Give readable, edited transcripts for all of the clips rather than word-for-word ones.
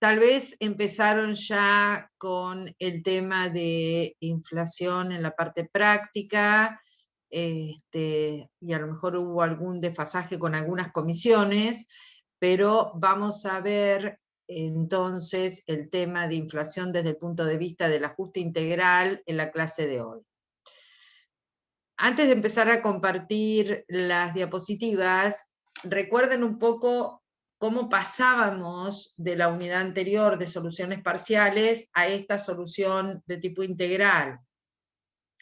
Tal vez empezaron ya con el tema de inflación en la parte práctica, y a lo mejor hubo algún desfasaje con algunas comisiones, pero vamos a ver entonces el tema de inflación desde el punto de vista del ajuste integral en la clase de hoy. Antes de empezar a compartir las diapositivas, recuerden un poco cómo pasábamos de la unidad anterior de soluciones parciales a esta solución de tipo integral.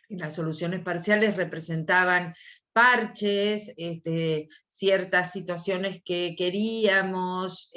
Y las soluciones parciales representaban parches, ciertas situaciones que queríamos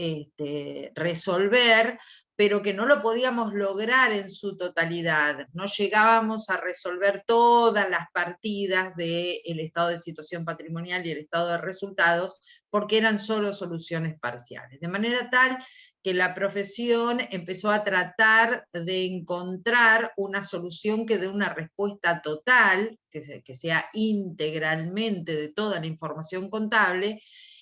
resolver, pero que no lo podíamos lograr en su totalidad. No llegábamos a resolver todas las partidas del estado de situación patrimonial y el estado de resultados, porque eran solo soluciones parciales. De manera tal que la profesión empezó a tratar de encontrar una solución que dé una respuesta total, que sea integralmente de toda la información contable.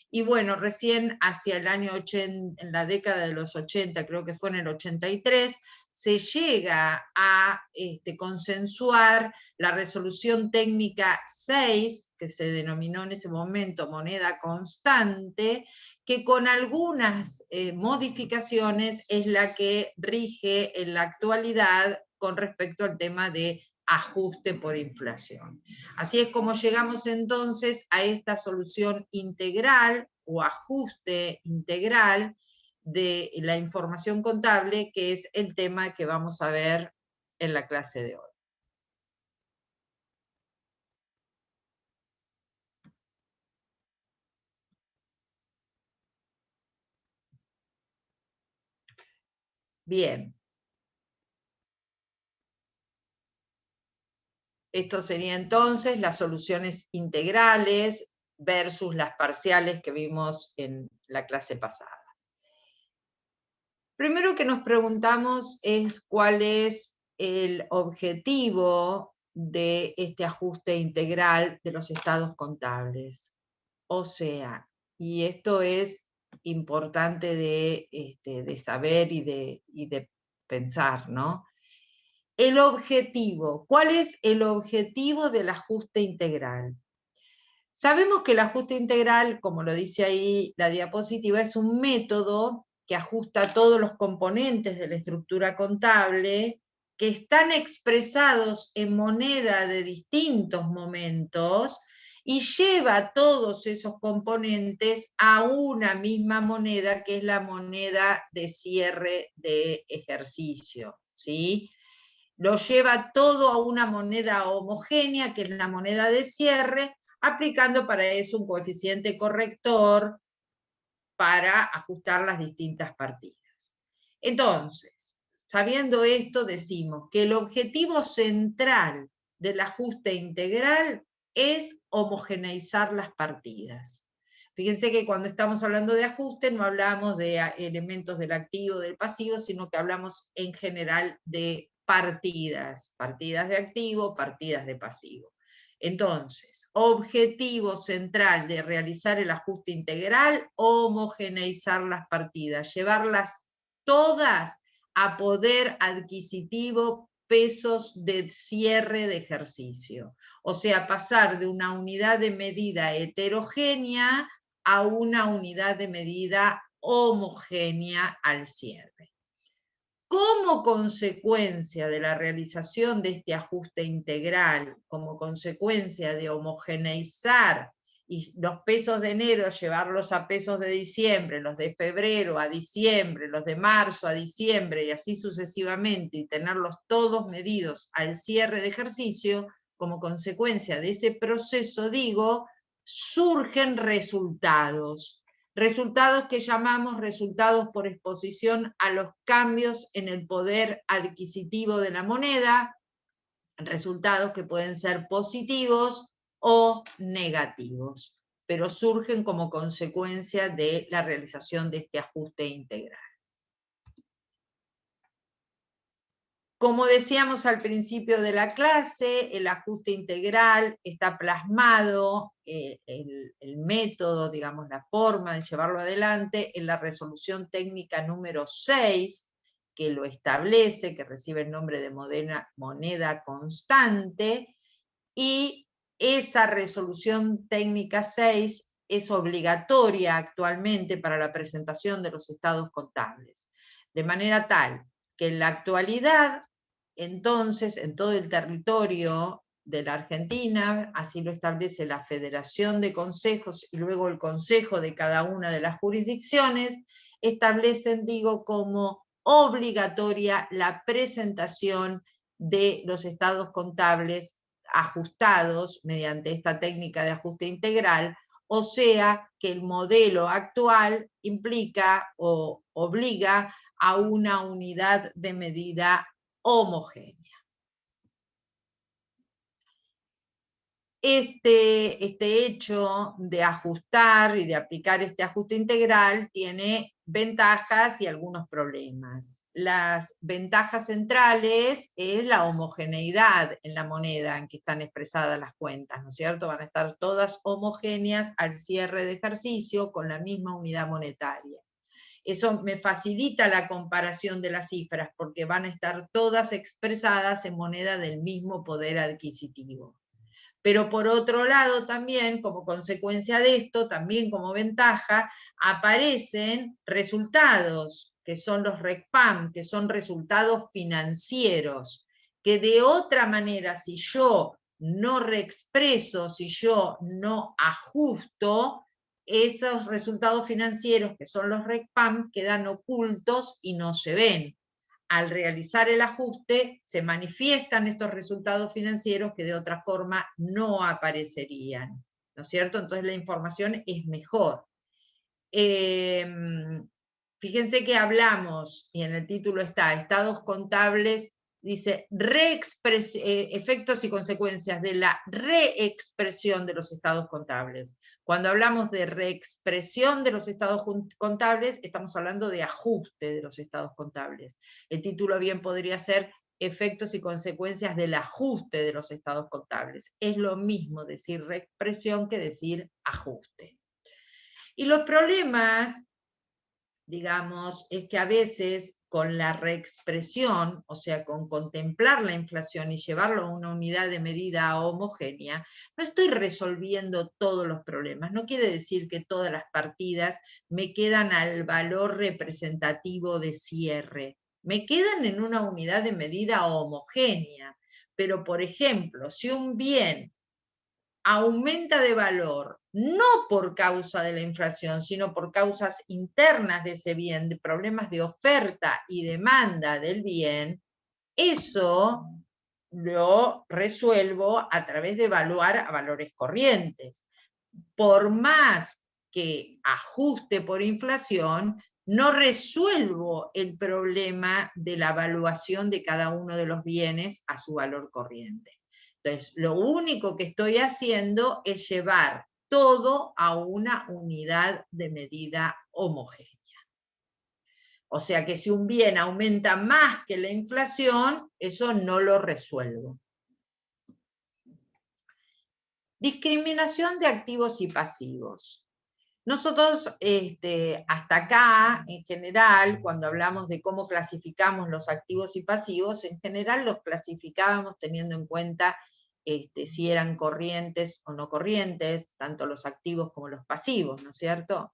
Y bueno, recién hacia el año 80, en la década de los 80, creo que fue en el 83, se llega a consensuar la resolución técnica 6, que se denominó en ese momento moneda constante, que con algunas modificaciones es la que rige en la actualidad con respecto al tema de ajuste por inflación. Así es como llegamos entonces a esta solución integral o ajuste integral de la información contable, que es el tema que vamos a ver en la clase de hoy. Bien. Esto sería entonces las soluciones integrales versus las parciales que vimos en la clase pasada. Primero que nos preguntamos es cuál es el objetivo de este ajuste integral de los estados contables. O sea, y esto es importante de saber y de pensar, ¿no? El objetivo. ¿Cuál es el objetivo del ajuste integral? Sabemos que el ajuste integral, como lo dice ahí la diapositiva, es un método que ajusta todos los componentes de la estructura contable que están expresados en moneda de distintos momentos y lleva todos esos componentes a una misma moneda, que es la moneda de cierre de ejercicio, ¿sí? Lo lleva todo a una moneda homogénea, que es la moneda de cierre, aplicando para eso un coeficiente corrector para ajustar las distintas partidas. Entonces, sabiendo esto, decimos que el objetivo central del ajuste integral es homogeneizar las partidas. Fíjense que cuando estamos hablando de ajuste no hablamos de elementos del activo, del pasivo, sino que hablamos en general de partidas, partidas de activo, partidas de pasivo. Entonces, objetivo central de realizar el ajuste integral, homogeneizar las partidas, llevarlas todas a poder adquisitivo pesos de cierre de ejercicio. O sea, pasar de una unidad de medida heterogénea a una unidad de medida homogénea al cierre. Como consecuencia de la realización de este ajuste integral, como consecuencia de homogeneizar y los pesos de enero llevarlos a pesos de diciembre, los de febrero a diciembre, los de marzo a diciembre y así sucesivamente, y tenerlos todos medidos al cierre de ejercicio, como consecuencia de ese proceso, digo, surgen resultados. Resultados que llamamos resultados por exposición a los cambios en el poder adquisitivo de la moneda, resultados que pueden ser positivos o negativos, pero surgen como consecuencia de la realización de este ajuste integral. Como decíamos al principio de la clase, el ajuste integral está plasmado, el método, digamos, la forma de llevarlo adelante, en la resolución técnica número 6, que lo establece, que recibe el nombre de moneda constante, y esa resolución técnica 6 es obligatoria actualmente para la presentación de los estados contables, de manera tal que en la actualidad, entonces, en todo el territorio de la Argentina, así lo establece la Federación de Consejos y luego el Consejo de cada una de las jurisdicciones, establecen, digo, como obligatoria la presentación de los estados contables ajustados mediante esta técnica de ajuste integral, o sea que el modelo actual implica o obliga a una unidad de medida homogénea. Este hecho de ajustar y de aplicar este ajuste integral tiene ventajas y algunos problemas. Las ventajas centrales es la homogeneidad en la moneda en que están expresadas las cuentas, ¿no es cierto? Van a estar todas homogéneas al cierre de ejercicio con la misma unidad monetaria. Eso me facilita la comparación de las cifras porque van a estar todas expresadas en moneda del mismo poder adquisitivo. Pero por otro lado también, como consecuencia de esto, también como ventaja, aparecen resultados, que son los RECPAM, que son resultados financieros, que de otra manera, si yo no reexpreso, si yo no ajusto, esos resultados financieros, que son los RECPAM, quedan ocultos y no se ven. Al realizar el ajuste se manifiestan estos resultados financieros que de otra forma no aparecerían, ¿no es cierto? Entonces la información es mejor. Fíjense que hablamos, y en el título está, estados contables, dice, efectos y consecuencias de la reexpresión de los estados contables. Cuando hablamos de reexpresión de los estados contables, estamos hablando de ajuste de los estados contables. El título bien podría ser efectos y consecuencias del ajuste de los estados contables. Es lo mismo decir reexpresión que decir ajuste. Y los problemas, digamos, es que a veces con la reexpresión, o sea, con contemplar la inflación y llevarlo a una unidad de medida homogénea, no estoy resolviendo todos los problemas. No quiere decir que todas las partidas me quedan al valor representativo de cierre. Me quedan en una unidad de medida homogénea. Pero, por ejemplo, si un bien aumenta de valor, no por causa de la inflación, sino por causas internas de ese bien, de problemas de oferta y demanda del bien, eso lo resuelvo a través de evaluar a valores corrientes. Por más que ajuste por inflación, no resuelvo el problema de la evaluación de cada uno de los bienes a su valor corriente. Entonces, lo único que estoy haciendo es llevar todo a una unidad de medida homogénea. O sea que si un bien aumenta más que la inflación, eso no lo resuelvo. Discriminación de activos y pasivos. Nosotros, hasta acá, en general, cuando hablamos de cómo clasificamos los activos y pasivos, en general los clasificábamos teniendo en cuenta si eran corrientes o no corrientes, tanto los activos como los pasivos, ¿no es cierto?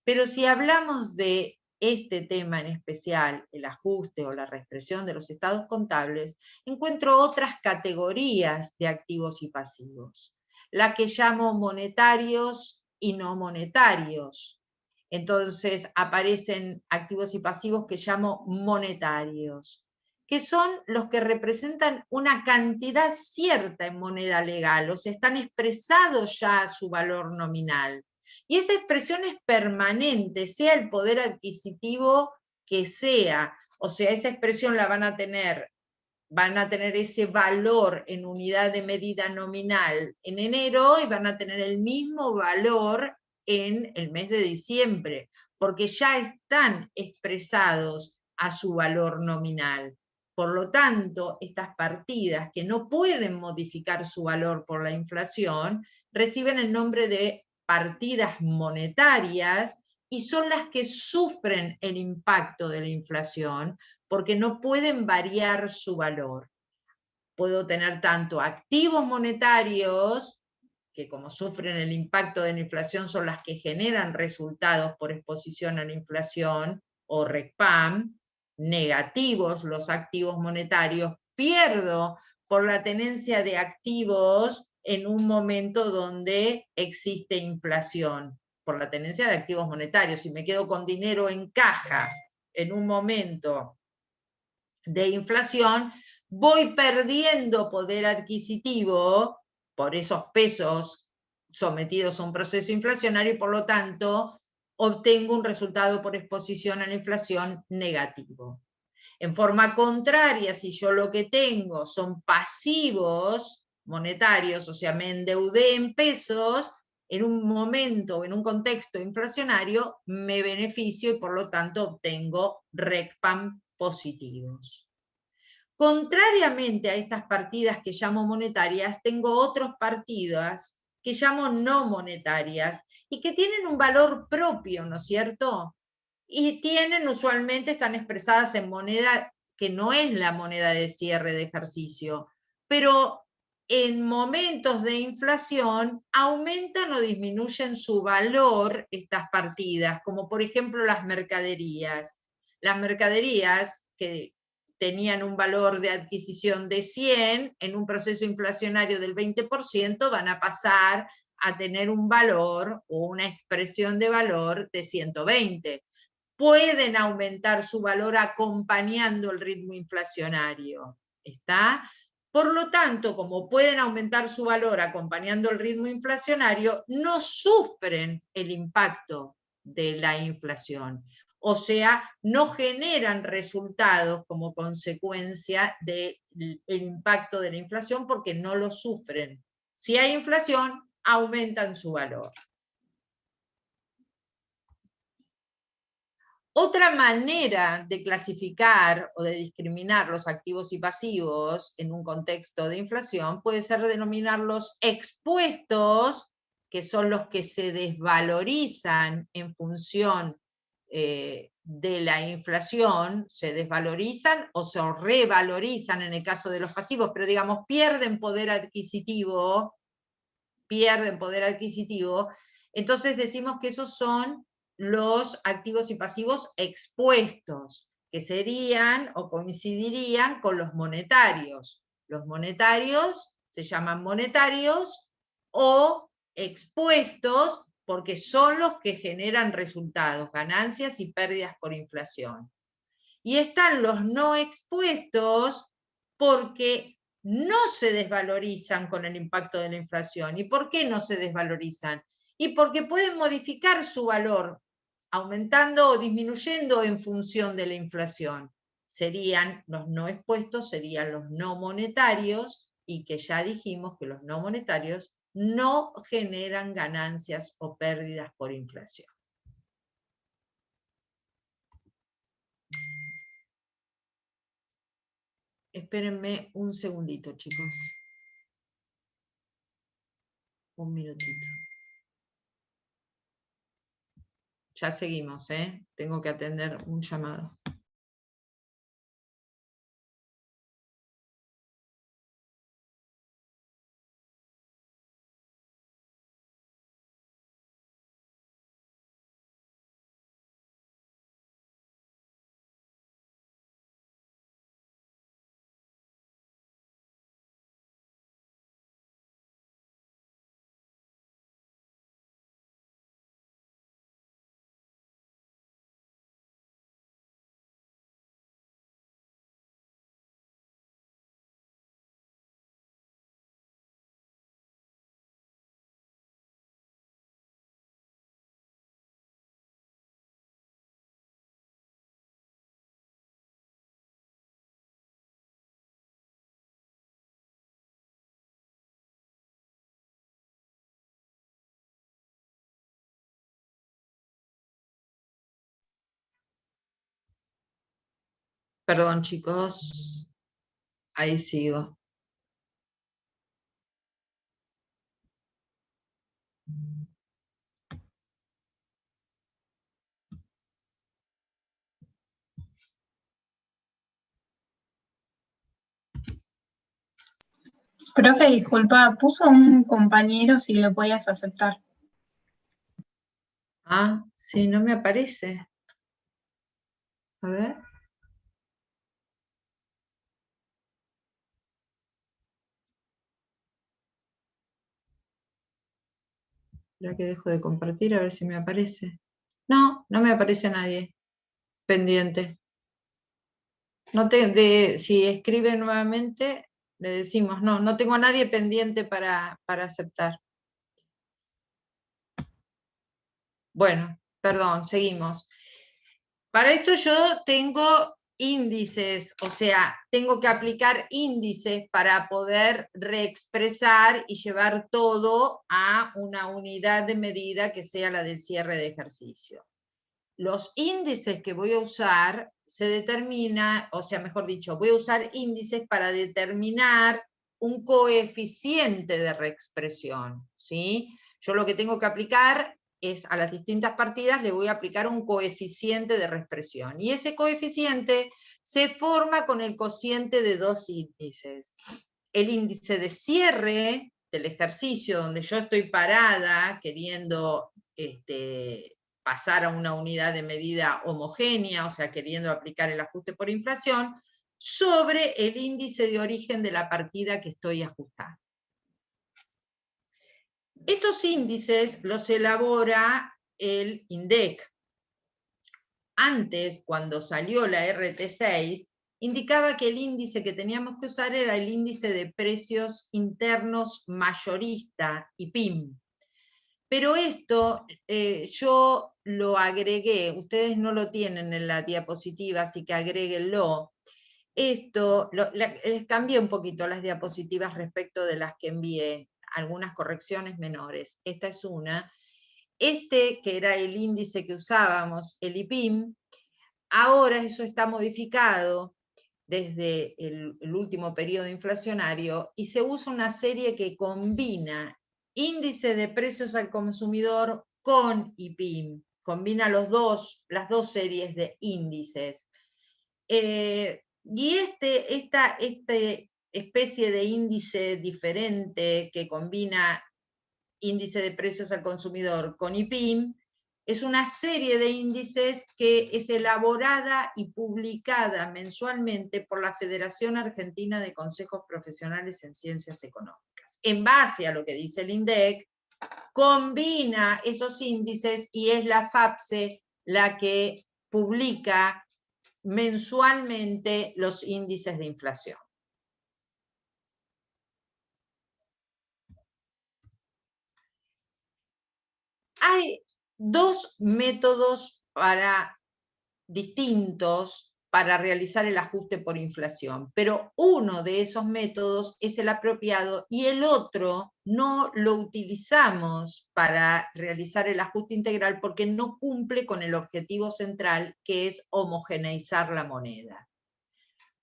Pero si hablamos de este tema en especial, el ajuste o la reexpresión de los estados contables, encuentro otras categorías de activos y pasivos, la que llamo monetarios y no monetarios. Entonces aparecen activos y pasivos que llamo monetarios, que son los que representan una cantidad cierta en moneda legal, o sea, están expresados ya a su valor nominal. Y esa expresión es permanente, sea el poder adquisitivo que sea, o sea, esa expresión la van a tener ese valor en unidad de medida nominal en enero y van a tener el mismo valor en el mes de diciembre, porque ya están expresados a su valor nominal. Por lo tanto, estas partidas que no pueden modificar su valor por la inflación, reciben el nombre de partidas monetarias y son las que sufren el impacto de la inflación porque no pueden variar su valor. Puedo tener tanto activos monetarios, que como sufren el impacto de la inflación son las que generan resultados por exposición a la inflación, o RECPAM, negativos los activos monetarios, pierdo por la tenencia de activos en un momento donde existe inflación, por la tenencia de activos monetarios. Si me quedo con dinero en caja en un momento de inflación, voy perdiendo poder adquisitivo por esos pesos sometidos a un proceso inflacionario y por lo tanto obtengo un resultado por exposición a la inflación negativo. En forma contraria, si yo lo que tengo son pasivos monetarios, o sea, me endeudé en pesos, en un momento o en un contexto inflacionario, me beneficio y por lo tanto obtengo RECPAM positivos. Contrariamente a estas partidas que llamo monetarias, tengo otras partidas que llamo no monetarias y que tienen un valor propio, ¿no es cierto? Y usualmente están expresadas en moneda que no es la moneda de cierre de ejercicio, pero en momentos de inflación aumentan o disminuyen su valor estas partidas, como por ejemplo las mercaderías. Las mercaderías que tenían un valor de adquisición de 100, en un proceso inflacionario del 20% van a pasar a tener un valor o una expresión de valor de 120. Pueden aumentar su valor acompañando el ritmo inflacionario. ¿Está? Por lo tanto, como pueden aumentar su valor acompañando el ritmo inflacionario, no sufren el impacto de la inflación. O sea, no generan resultados como consecuencia del impacto de la inflación porque no lo sufren. Si hay inflación, aumentan su valor. Otra manera de clasificar o de discriminar los activos y pasivos en un contexto de inflación puede ser denominarlos expuestos, que son los que se desvalorizan en función de la inflación, se desvalorizan o se revalorizan en el caso de los pasivos, pero digamos pierden poder adquisitivo, entonces decimos que esos son los activos y pasivos expuestos, que serían o coincidirían con los monetarios. Los monetarios se llaman monetarios o expuestos porque son los que generan resultados, ganancias y pérdidas por inflación. Y están los no expuestos porque no se desvalorizan con el impacto de la inflación. ¿Y por qué no se desvalorizan? Y porque pueden modificar su valor, aumentando o disminuyendo en función de la inflación. Serían los no expuestos, serían los no monetarios, y que ya dijimos que los no monetarios no generan ganancias o pérdidas por inflación. Espérenme un segundito, chicos. Un minutito. Ya seguimos, ¿eh? Tengo que atender un llamado. Perdón, chicos. Ahí sigo. Profe, disculpa, puso un compañero si lo podías aceptar. Ah, sí, no me aparece. A ver. Ya que dejo de compartir, a ver si me aparece. No, no me aparece nadie pendiente. No si escribe nuevamente, le decimos, no, no tengo a nadie pendiente para aceptar. Bueno, perdón, seguimos. Para esto yo tengo índices, o sea, tengo que aplicar índices para poder reexpresar y llevar todo a una unidad de medida que sea la del cierre de ejercicio. Los índices que voy a usar se determina, o sea, mejor dicho, voy a usar índices para determinar un coeficiente de reexpresión, ¿sí? Yo lo que tengo que aplicar es a las distintas partidas le voy a aplicar un coeficiente de reexpresión. Y ese coeficiente se forma con el cociente de dos índices. El índice de cierre del ejercicio, donde yo estoy parada queriendo pasar a una unidad de medida homogénea, o sea, queriendo aplicar el ajuste por inflación, sobre el índice de origen de la partida que estoy ajustando. Estos índices los elabora el INDEC. Antes, cuando salió la RT6, indicaba que el índice que teníamos que usar era el índice de precios internos mayorista, IPIM. Pero esto yo lo agregué, ustedes no lo tienen en la diapositiva, así que agréguenlo. Esto, les cambié un poquito las diapositivas respecto de las que envié, algunas correcciones menores. Esta es una. Que era el índice que usábamos, el IPIM, ahora eso está modificado desde el último periodo inflacionario y se usa una serie que combina índice de precios al consumidor con IPIM, combina las dos series de índices. Y esta especie de índice diferente que combina índice de precios al consumidor con IPIM, es una serie de índices que es elaborada y publicada mensualmente por la Federación Argentina de Consejos Profesionales en Ciencias Económicas. En base a lo que dice el INDEC, combina esos índices y es la FAPSE la que publica mensualmente los índices de inflación. Hay dos métodos distintos para realizar el ajuste por inflación, pero uno de esos métodos es el apropiado y el otro no lo utilizamos para realizar el ajuste integral porque no cumple con el objetivo central, que es homogeneizar la moneda.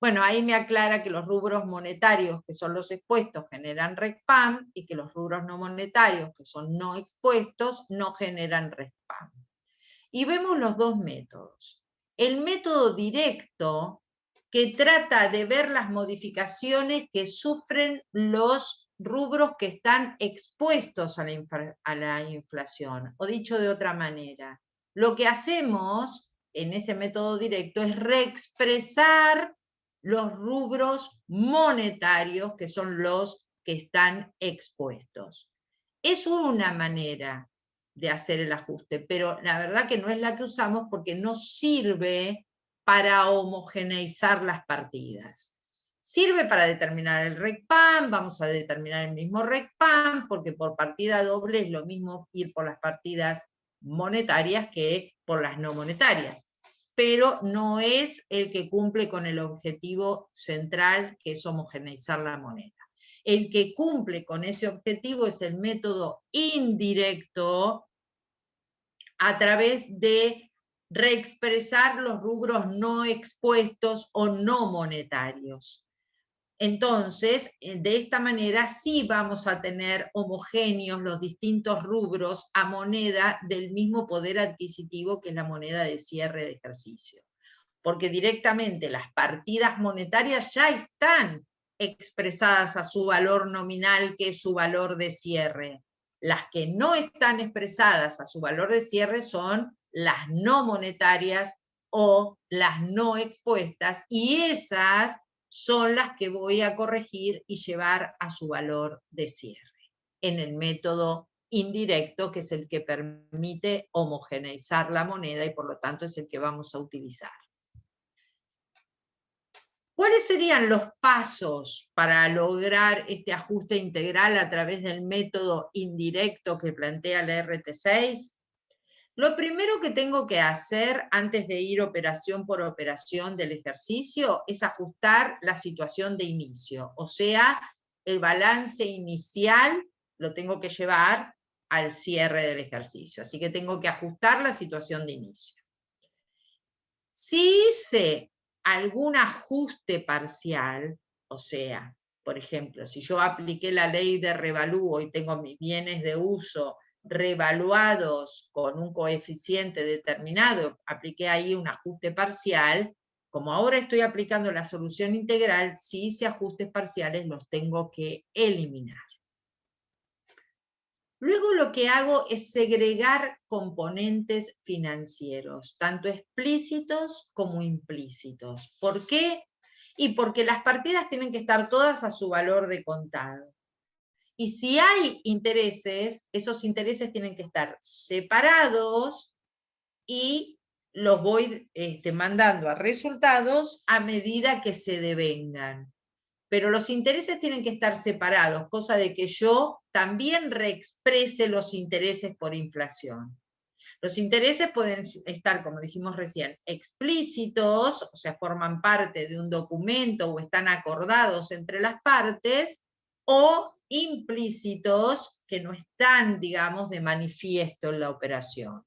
Bueno, ahí me aclara que los rubros monetarios, que son los expuestos, generan RECPAM y que los rubros no monetarios, que son no expuestos, no generan RECPAM. Y vemos los dos métodos. El método directo, que trata de ver las modificaciones que sufren los rubros que están expuestos a la inflación. O dicho de otra manera, lo que hacemos en ese método directo es reexpresar los rubros monetarios, que son los que están expuestos. Es una manera de hacer el ajuste, pero la verdad que no es la que usamos porque no sirve para homogeneizar las partidas. Sirve para determinar el RECPAM, vamos a determinar el mismo RECPAM, porque por partida doble es lo mismo ir por las partidas monetarias que por las no monetarias, pero no es el que cumple con el objetivo central, que es homogeneizar la moneda. El que cumple con ese objetivo es el método indirecto a través de reexpresar los rubros no expuestos o no monetarios. Entonces, de esta manera sí vamos a tener homogéneos los distintos rubros a moneda del mismo poder adquisitivo que es la moneda de cierre de ejercicio. Porque directamente las partidas monetarias ya están expresadas a su valor nominal, que es su valor de cierre. Las que no están expresadas a su valor de cierre son las no monetarias o las no expuestas, y esas son las que voy a corregir y llevar a su valor de cierre, en el método indirecto, que es el que permite homogeneizar la moneda y por lo tanto es el que vamos a utilizar. ¿Cuáles serían los pasos para lograr este ajuste integral a través del método indirecto que plantea la RT6? Lo primero que tengo que hacer antes de ir operación por operación del ejercicio es ajustar la situación de inicio, o sea, el balance inicial lo tengo que llevar al cierre del ejercicio, así que tengo que ajustar la situación de inicio. Si hice algún ajuste parcial, o sea, por ejemplo, si yo apliqué la ley de revalúo y tengo mis bienes de uso revaluados con un coeficiente determinado, apliqué ahí un ajuste parcial, como ahora estoy aplicando la solución integral, si hice ajustes parciales los tengo que eliminar. Luego lo que hago es segregar componentes financieros, tanto explícitos como implícitos. ¿Por qué? Y porque las partidas tienen que estar todas a su valor de contado. Y si hay intereses, esos intereses tienen que estar separados y los voy mandando a resultados a medida que se devengan. Pero los intereses tienen que estar separados, cosa de que yo también reexprese los intereses por inflación. Los intereses pueden estar, como dijimos recién, explícitos, o sea, forman parte de un documento o están acordados entre las partes, o implícitos, que no están, digamos, de manifiesto en la operación.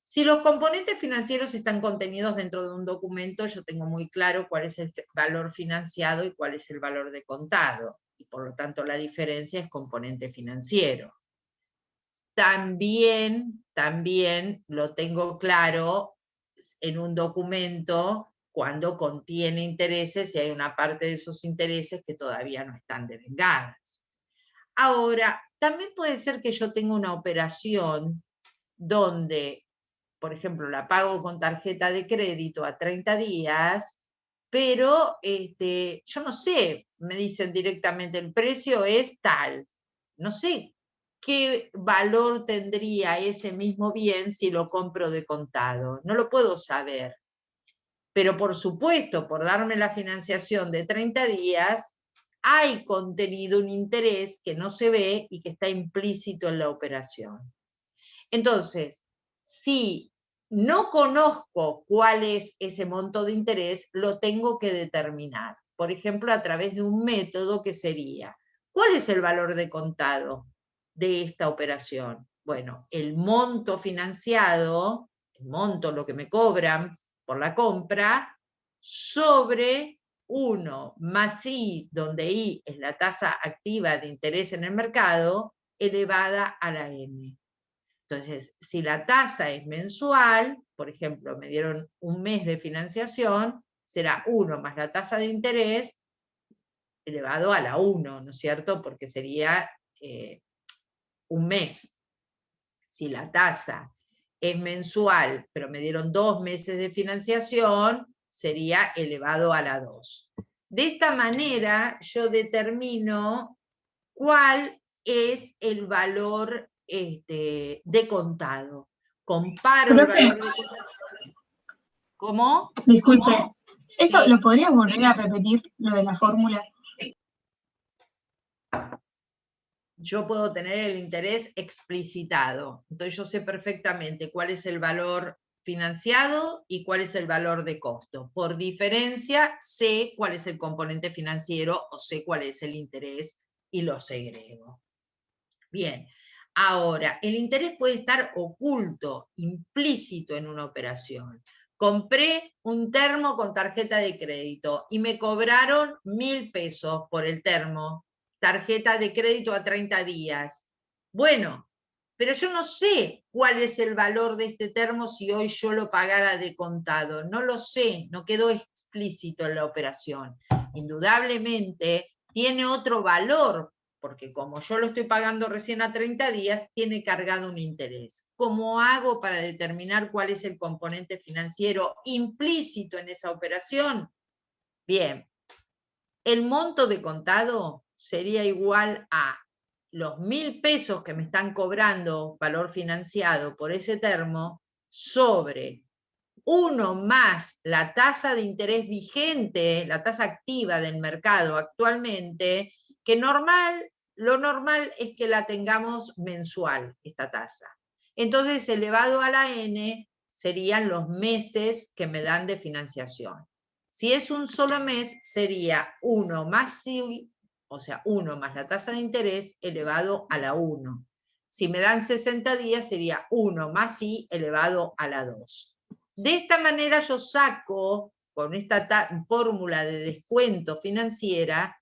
Si los componentes financieros están contenidos dentro de un documento, yo tengo muy claro cuál es el valor financiado y cuál es el valor de contado, y por lo tanto la diferencia es componente financiero. También lo tengo claro en un documento cuando contiene intereses y hay una parte de esos intereses que todavía no están devengadas. Ahora, también puede ser que yo tenga una operación donde, por ejemplo, la pago con tarjeta de crédito a 30 días, pero yo no sé, me dicen directamente el precio es tal. No sé qué valor tendría ese mismo bien si lo compro de contado. No lo puedo saber. Pero por supuesto, por darme la financiación de 30 días, hay contenido, un interés que no se ve y que está implícito en la operación. Entonces, si no conozco cuál es ese monto de interés, lo tengo que determinar. Por ejemplo, a través de un método que sería, ¿cuál es el valor de contado de esta operación? Bueno, el monto financiado, el monto, lo que me cobran por la compra, sobre 1 más I, donde I es la tasa activa de interés en el mercado, elevada a la M. Entonces, si la tasa es mensual, por ejemplo, me dieron un mes de financiación, será 1 más la tasa de interés elevado a la 1, ¿no es cierto? Porque sería un mes. Si la tasa es mensual, pero me dieron 2 meses de financiación, sería elevado a la 2. De esta manera, yo determino cuál es el valor de contado. Comparo el valor de contado. ¿Cómo? Disculpe, ¿eso Sí. lo podría volver a repetir, lo de la fórmula? Yo puedo tener el interés explicitado. Entonces yo sé perfectamente cuál es el valor financiado y cuál es el valor de costo. Por diferencia, sé cuál es el componente financiero o sé cuál es el interés y lo segrego. Bien, ahora, el interés puede estar oculto, implícito en una operación. compré un termo con tarjeta de crédito y me cobraron 1.000 pesos por el termo, tarjeta de crédito a 30 días. Bueno, pero yo no sé cuál es el valor de este termo si hoy yo lo pagara de contado. No lo sé, no quedó explícito en la operación. Indudablemente tiene otro valor, porque como yo lo estoy pagando recién a 30 días, tiene cargado un interés. ¿Cómo hago para determinar cuál es el componente financiero implícito en esa operación? Bien, el monto de contado sería igual a los 1.000 pesos que me están cobrando valor financiado por ese termo sobre 1 más la tasa de interés vigente, la tasa activa del mercado actualmente, que lo normal es que la tengamos mensual, esta tasa. Entonces, elevado a la n serían los meses que me dan de financiación. Si es un solo mes, sería 1 más I, o sea, 1 más la tasa de interés elevado a la 1. Si me dan 60 días, sería 1 más I elevado a la 2. De esta manera yo saco, con esta fórmula de descuento financiera,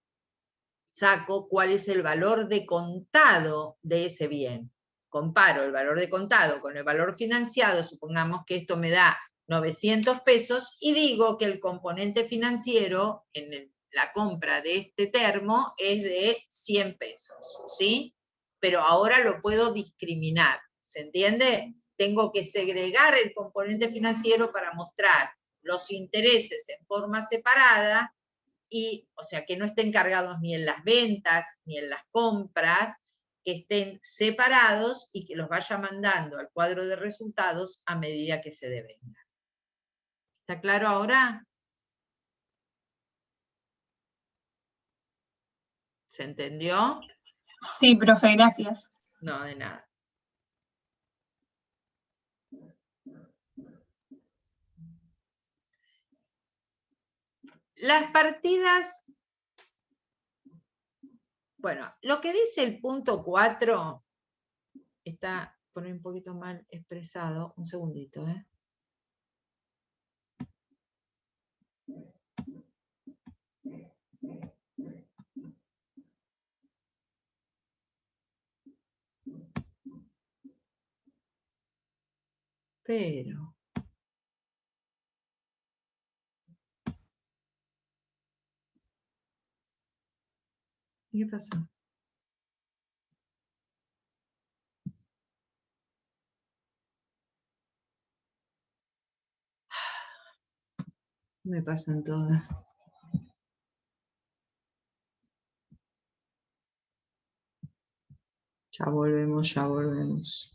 saco cuál es el valor de contado de ese bien. Comparo el valor de contado con el valor financiado, supongamos que esto me da 900 pesos, y digo que el componente financiero en la compra de este termo es de 100 pesos, ¿sí? Pero ahora lo puedo discriminar, ¿se entiende? Tengo que segregar el componente financiero para mostrar los intereses en forma separada, y, o sea, que no estén cargados ni en las ventas ni en las compras, que estén separados y que los vaya mandando al cuadro de resultados a medida que se devengan. ¿Está claro ahora? ¿Se entendió? Sí, profe, gracias. No, de nada. Las partidas, bueno, lo que dice el punto 4 está por un poquito mal expresado. Un segundito, ¿eh? Pero... ¿qué pasó? Me pasan todas. Ya volvemos, ya volvemos.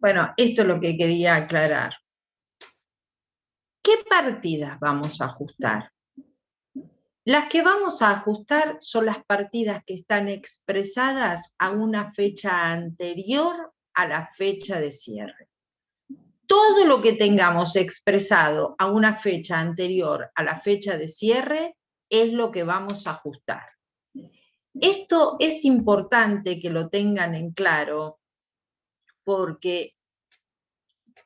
Bueno, esto es lo que quería aclarar. ¿Qué partidas vamos a ajustar? Las que vamos a ajustar son las partidas que están expresadas a una fecha anterior a la fecha de cierre. Todo lo que tengamos expresado a una fecha anterior a la fecha de cierre es lo que vamos a ajustar. Esto es importante que lo tengan en claro, porque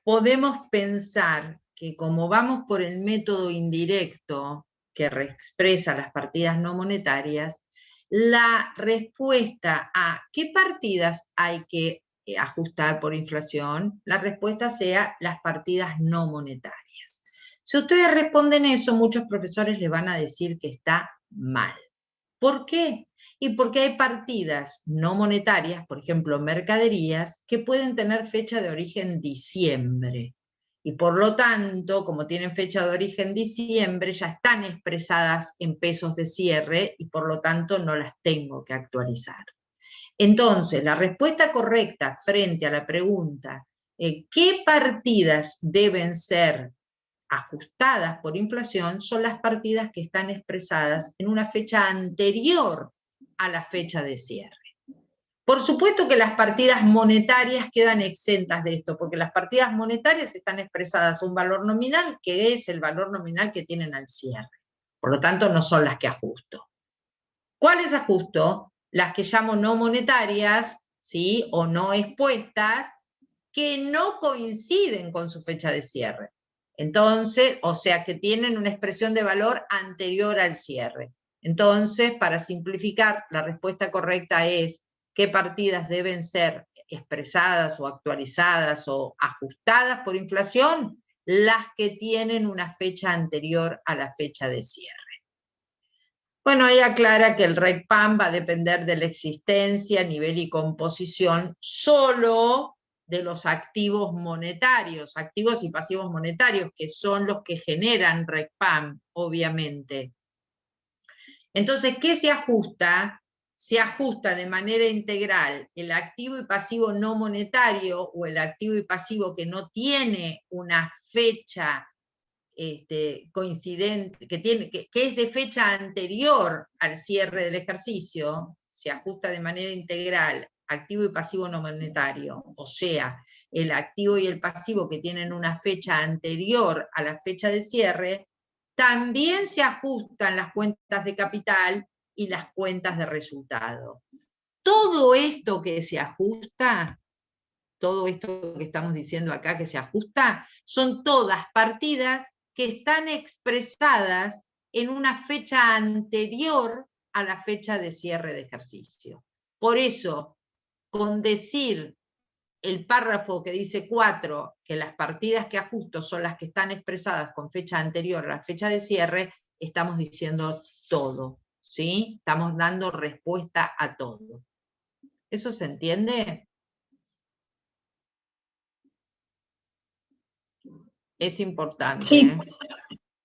podemos pensar que como vamos por el método indirecto que reexpresa las partidas no monetarias, la respuesta a qué partidas hay que ajustar por inflación, la respuesta sea las partidas no monetarias. Si ustedes responden eso, muchos profesores les van a decir que está mal. ¿Por qué? Y porque hay partidas no monetarias, por ejemplo, mercaderías, que pueden tener fecha de origen diciembre. Y por lo tanto, como tienen fecha de origen diciembre, ya están expresadas en pesos de cierre y por lo tanto no las tengo que actualizar. Entonces, la respuesta correcta frente a la pregunta, ¿qué partidas deben ser ajustadas por inflación? Son las partidas que están expresadas en una fecha anterior a la fecha de cierre. Por supuesto que las partidas monetarias quedan exentas de esto, porque las partidas monetarias están expresadas a un valor nominal, que es el valor nominal que tienen al cierre. Por lo tanto, no son las que ajusto. ¿Cuáles ajusto? Las que llamo no monetarias, ¿sí? O no expuestas, que no coinciden con su fecha de cierre. Entonces, o sea, que tienen una expresión de valor anterior al cierre. Entonces, para simplificar, la respuesta correcta es qué partidas deben ser expresadas o actualizadas o ajustadas por inflación, las que tienen una fecha anterior a la fecha de cierre. Bueno, ahí aclara que el RECPAM va a depender de la existencia, nivel y composición solo de los activos monetarios, activos y pasivos monetarios, que son los que generan RECPAM, obviamente. Entonces, ¿qué se ajusta? Se ajusta de manera integral el activo y pasivo no monetario o el activo y pasivo que no tiene una fecha coincidente, que es de fecha anterior al cierre del ejercicio, se ajusta de manera integral activo y pasivo no monetario, o sea, el activo y el pasivo que tienen una fecha anterior a la fecha de cierre, también se ajustan las cuentas de capital y las cuentas de resultado. Todo esto que se ajusta, todo esto que estamos diciendo acá que se ajusta, son todas partidas que están expresadas en una fecha anterior a la fecha de cierre de ejercicio. Por eso, con decir el párrafo que dice 4, que las partidas que ajusto son las que están expresadas con fecha anterior a la fecha de cierre, estamos diciendo todo, ¿sí? Estamos dando respuesta a todo. ¿Eso se entiende? Es importante. Sí.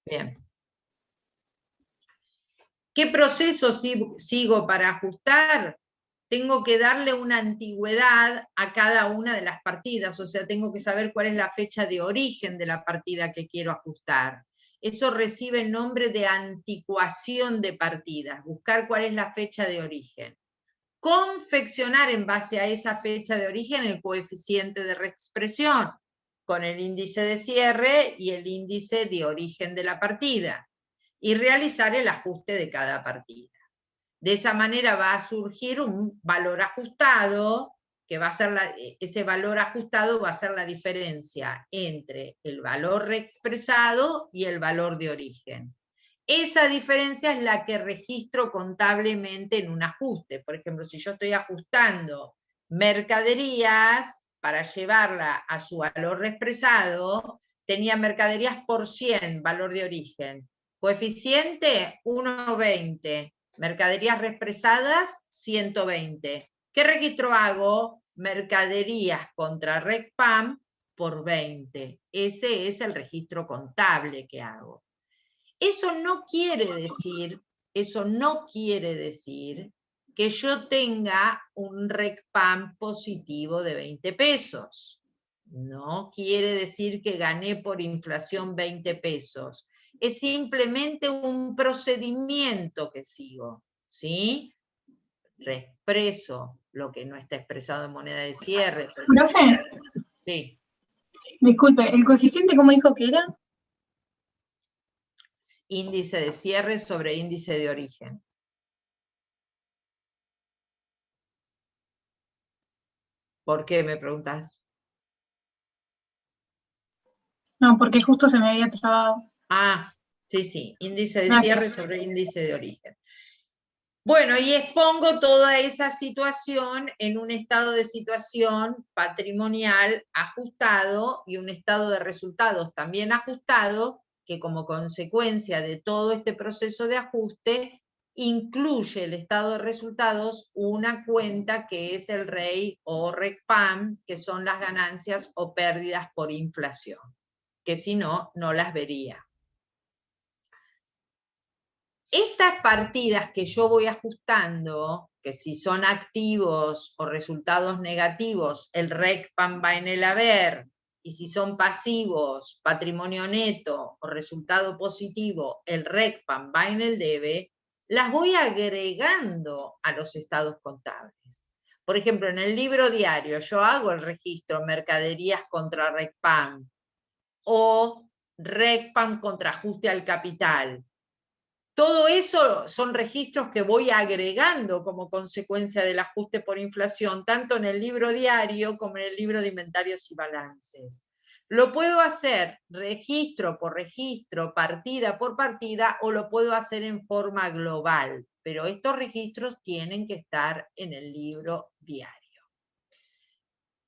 Bien. ¿Qué proceso sigo para ajustar? Tengo que darle una antigüedad a cada una de las partidas, o sea, tengo que saber cuál es la fecha de origen de la partida que quiero ajustar. Eso recibe el nombre de anticuación de partidas, buscar cuál es la fecha de origen. Confeccionar en base a esa fecha de origen el coeficiente de reexpresión, con el índice de cierre y el índice de origen de la partida, y realizar el ajuste de cada partida. De esa manera va a surgir un valor ajustado, que va a ser ese valor ajustado va a ser la diferencia entre el valor reexpresado y el valor de origen. Esa diferencia es la que registro contablemente en un ajuste. Por ejemplo, si yo estoy ajustando mercaderías para llevarla a su valor reexpresado, tenía mercaderías por 100, valor de origen. Coeficiente 1,20. Mercaderías reexpresadas 120. ¿Qué registro hago? Mercaderías contra RECPAM por 20. Ese es el registro contable que hago. Eso no quiere decir que yo tenga un RECPAM positivo de 20 pesos. No quiere decir que gané por inflación 20 pesos. Es simplemente un procedimiento que sigo, ¿sí? Reexpreso lo que no está expresado en moneda de cierre. Profe, Sí. disculpe, ¿el coeficiente cómo dijo que era? índice de cierre sobre índice de origen? ¿Por qué me preguntas? No, porque justo se me había trabado. Ah, sí, índice de Gracias. cierre sobre índice de origen. Bueno, y expongo toda esa situación en un estado de situación patrimonial ajustado y un estado de resultados también ajustado, que como consecuencia de todo este proceso de ajuste, incluye el estado de resultados una cuenta que es el REI o RECPAM, que son las ganancias o pérdidas por inflación, que si no, no las vería. Estas partidas que yo voy ajustando, que si son activos o resultados negativos, el RECPAM va en el haber, y si son pasivos, patrimonio neto o resultado positivo, el RECPAM va en el debe, las voy agregando a los estados contables. Por ejemplo, en el libro diario yo hago el registro mercaderías contra RECPAM o RECPAM contra ajuste al capital. Todo eso son registros que voy agregando como consecuencia del ajuste por inflación, tanto en el libro diario como en el libro de inventarios y balances. Lo puedo hacer registro por registro, partida por partida, o lo puedo hacer en forma global, pero estos registros tienen que estar en el libro diario.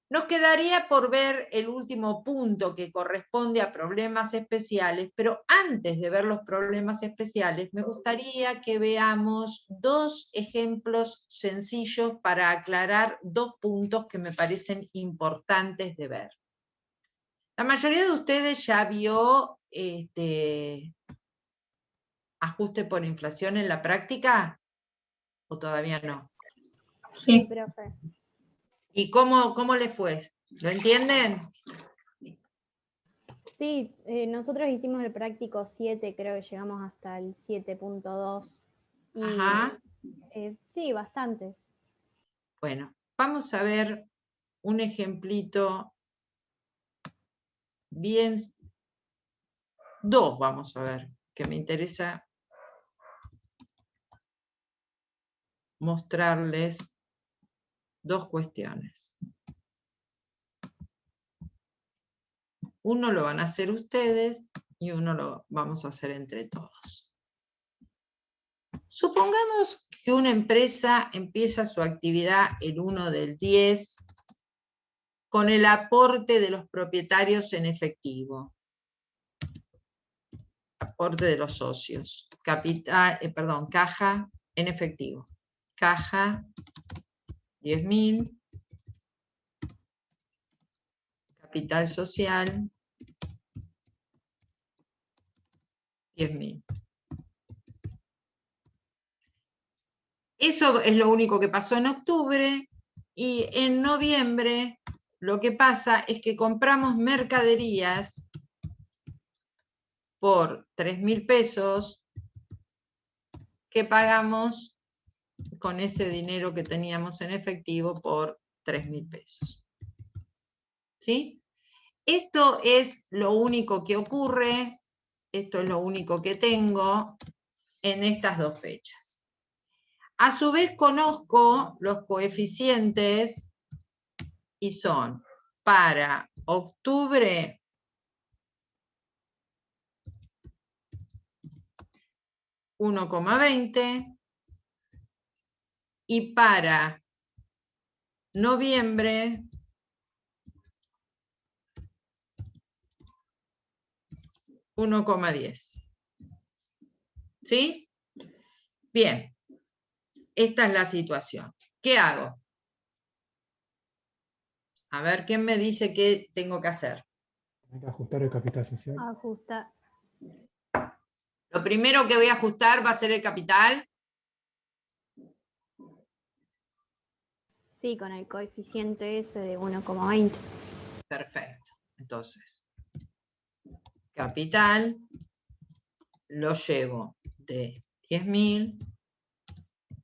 Nos quedaría por ver el último punto que corresponde a problemas especiales, pero antes de ver los problemas especiales, me gustaría que veamos dos ejemplos sencillos para aclarar dos puntos que me parecen importantes de ver. La mayoría de ustedes ya vio ajuste por inflación en la práctica, ¿o todavía no? Sí, profe. ¿Y cómo les fue? ¿Lo entienden? Sí, nosotros hicimos el práctico 7, creo que llegamos hasta el 7.2. Y Ajá. Sí, bastante. Bueno, vamos a ver un ejemplito bien, dos vamos a ver, que me interesa mostrarles dos cuestiones. Uno lo van a hacer ustedes y uno lo vamos a hacer entre todos. Supongamos que una empresa empieza su actividad el 1/10 con el aporte de los propietarios en efectivo. Aporte de los socios. Caja en efectivo. Caja 10.000. Capital social 10.000. Eso es lo único que pasó en octubre, y en noviembre lo que pasa es que compramos mercaderías por 3.000 pesos que pagamos con ese dinero que teníamos en efectivo por 3.000 pesos. ¿Sí? Esto es lo único que ocurre, esto es lo único que tengo en estas dos fechas. A su vez conozco los coeficientes y son para octubre 1,20 y para noviembre 1,10. ¿Sí? Bien, esta es la situación. ¿Qué hago? A ver, ¿quién me dice qué tengo que hacer? Hay que ajustar el capital social. Ajusta. Lo primero que voy a ajustar va a ser el capital. Sí, con el coeficiente ese de 1,20. Perfecto. Entonces, capital lo llevo de 10.000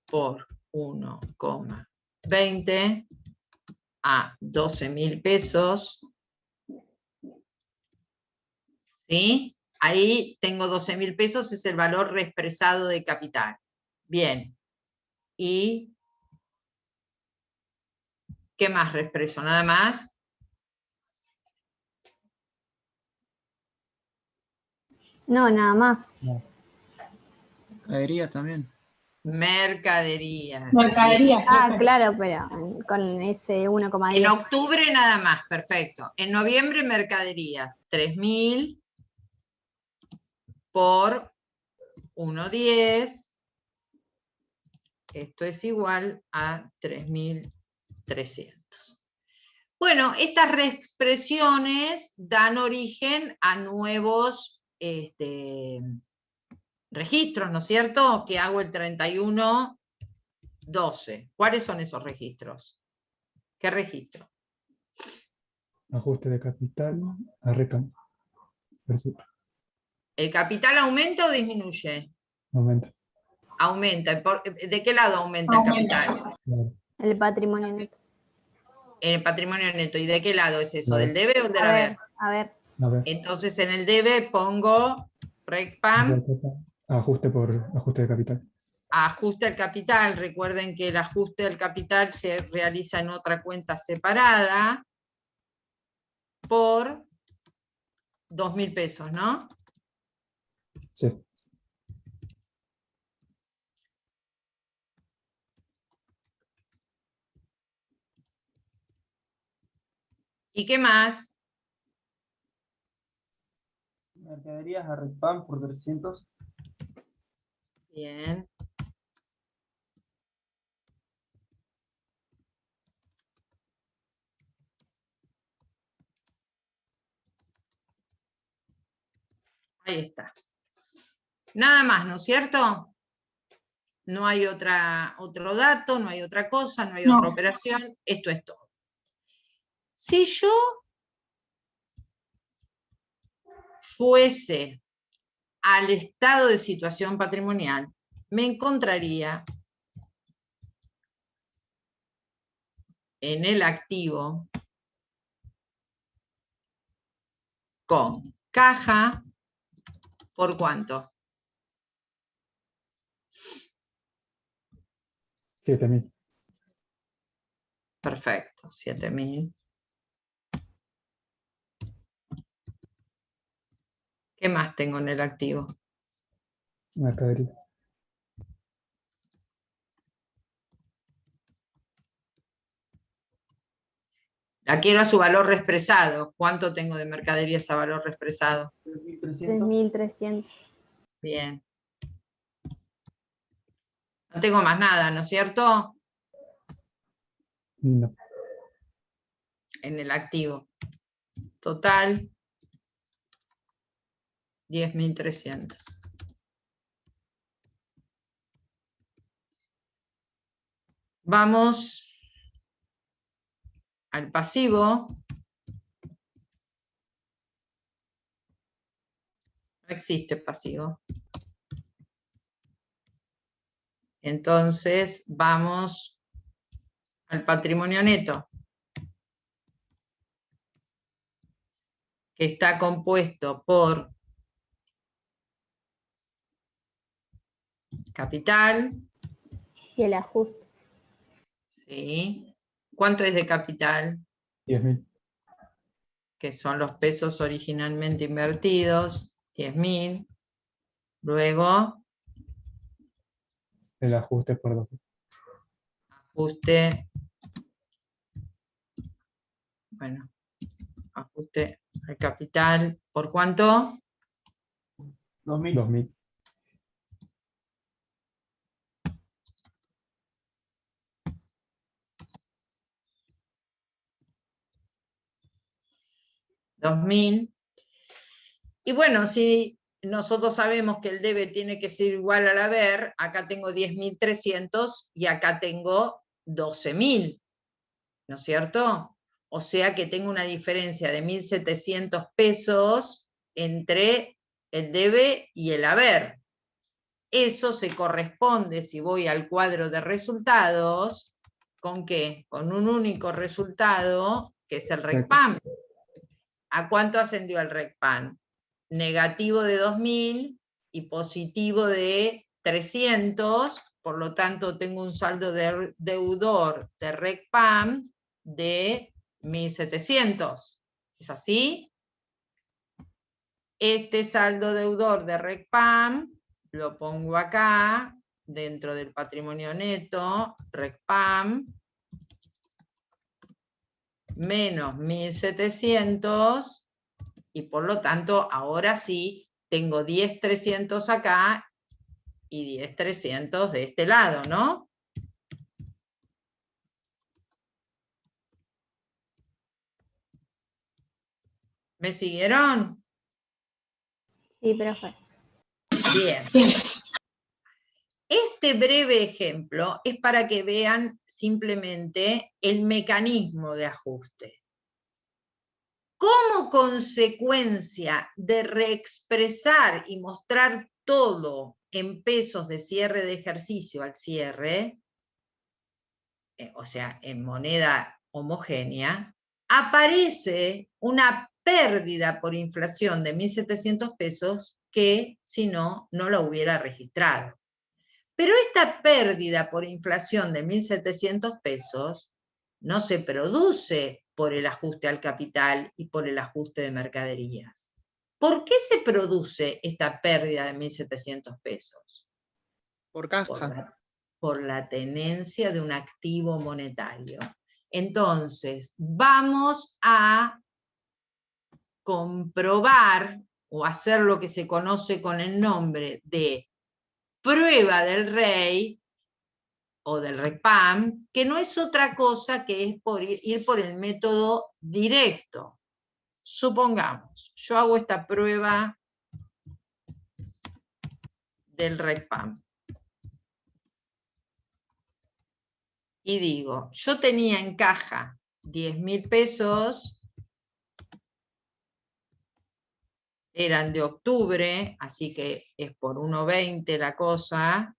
por 1,20 a 12.000 pesos. ¿Sí? Ahí tengo 12.000 pesos, es el valor reexpresado de capital. Bien. ¿Y qué más reexpreso? ¿Nada más? No, nada más. No. Caería también. Mercaderías. Mercadería. Ah, claro, pero con ese En 1,10. octubre nada más, perfecto. En noviembre, mercaderías. 3.000 por 1,10. Esto es igual a 3.300. Bueno, estas reexpresiones dan origen a nuevos registros, ¿no es cierto? Que hago el 31/12. ¿Cuáles son esos registros? ¿Qué registro? Ajuste de capital a recam. ¿El capital aumenta o disminuye? Aumenta. Aumenta. ¿De qué lado aumenta el capital? Claro. El patrimonio neto. En el patrimonio neto. ¿Y de qué lado es eso? A ver. ¿Del debe o del A haber? ver, a ver. A ver. Entonces en el debe pongo RECPAM, Ajuste por ajuste de capital. ajuste al capital. Recuerden que el ajuste al capital se realiza en otra cuenta separada por 2.000 pesos, ¿no? Sí. ¿Y qué más? Mercaderías a RECPAM por 300. Bien. Ahí está. Nada más, ¿no es cierto? No hay otro dato, no hay otra cosa, no hay No. otra operación. Esto es todo. Si yo fuese al estado de situación patrimonial, me encontraría en el activo con caja, ¿por cuánto? 7.000. Perfecto, 7.000. ¿Qué más tengo en el activo? Mercadería. La quiero a su valor reexpresado. ¿Cuánto tengo de mercaderías a valor reexpresado? 3.300. 3.300. Bien. No tengo más nada, ¿no es cierto? No. En el activo. Total, 10.300. Vamos al pasivo. No existe pasivo. Entonces vamos al patrimonio neto, que está compuesto por capital. Y el ajuste. ¿Sí? ¿Cuánto es de capital? 10.000. Que son los pesos originalmente invertidos, 10.000. Luego, El ajuste por 2.000. ajuste, bueno, ajuste al capital, ¿por cuánto? 2.000. 2.000. $2.000. Y bueno, si nosotros sabemos que el debe tiene que ser igual al haber, acá tengo 10.300 y acá tengo 12.000, ¿no es cierto? O sea que tengo una diferencia de 1.700 pesos entre el debe y el haber. Eso se corresponde, si voy al cuadro de resultados, ¿con qué? Con un único resultado, que es el RECPAM. ¿A cuánto ascendió el RECPAM? negativo de 2.000 y positivo de 300, por lo tanto tengo un saldo deudor de RECPAM de 1.700. ¿Es así? Este saldo deudor de RECPAM lo pongo acá, dentro del patrimonio neto, RECPAM, menos 1.700, y por lo tanto, ahora sí, tengo 10.300 acá y 10.300 de este lado, ¿no? ¿Me siguieron? Sí, profe. Bien. Este breve ejemplo es para que vean simplemente el mecanismo de ajuste. Como consecuencia de reexpresar y mostrar todo en pesos de cierre de ejercicio al cierre, o sea, en moneda homogénea, aparece una pérdida por inflación de 1.700 pesos que, si no, no la hubiera registrado. Pero esta pérdida por inflación de 1.700 pesos no se produce por el ajuste al capital y por el ajuste de mercaderías. ¿Por qué se produce esta pérdida de 1.700 pesos? Por caja. Por la tenencia de un activo monetario. Entonces, vamos a comprobar o hacer lo que se conoce con el nombre de prueba del rey o del RECPAM, que no es otra cosa que es ir por el método directo. Supongamos, yo hago esta prueba del RECPAM. Y digo, yo tenía en caja 10.000 pesos, eran de octubre, así que es por 1,20 la cosa,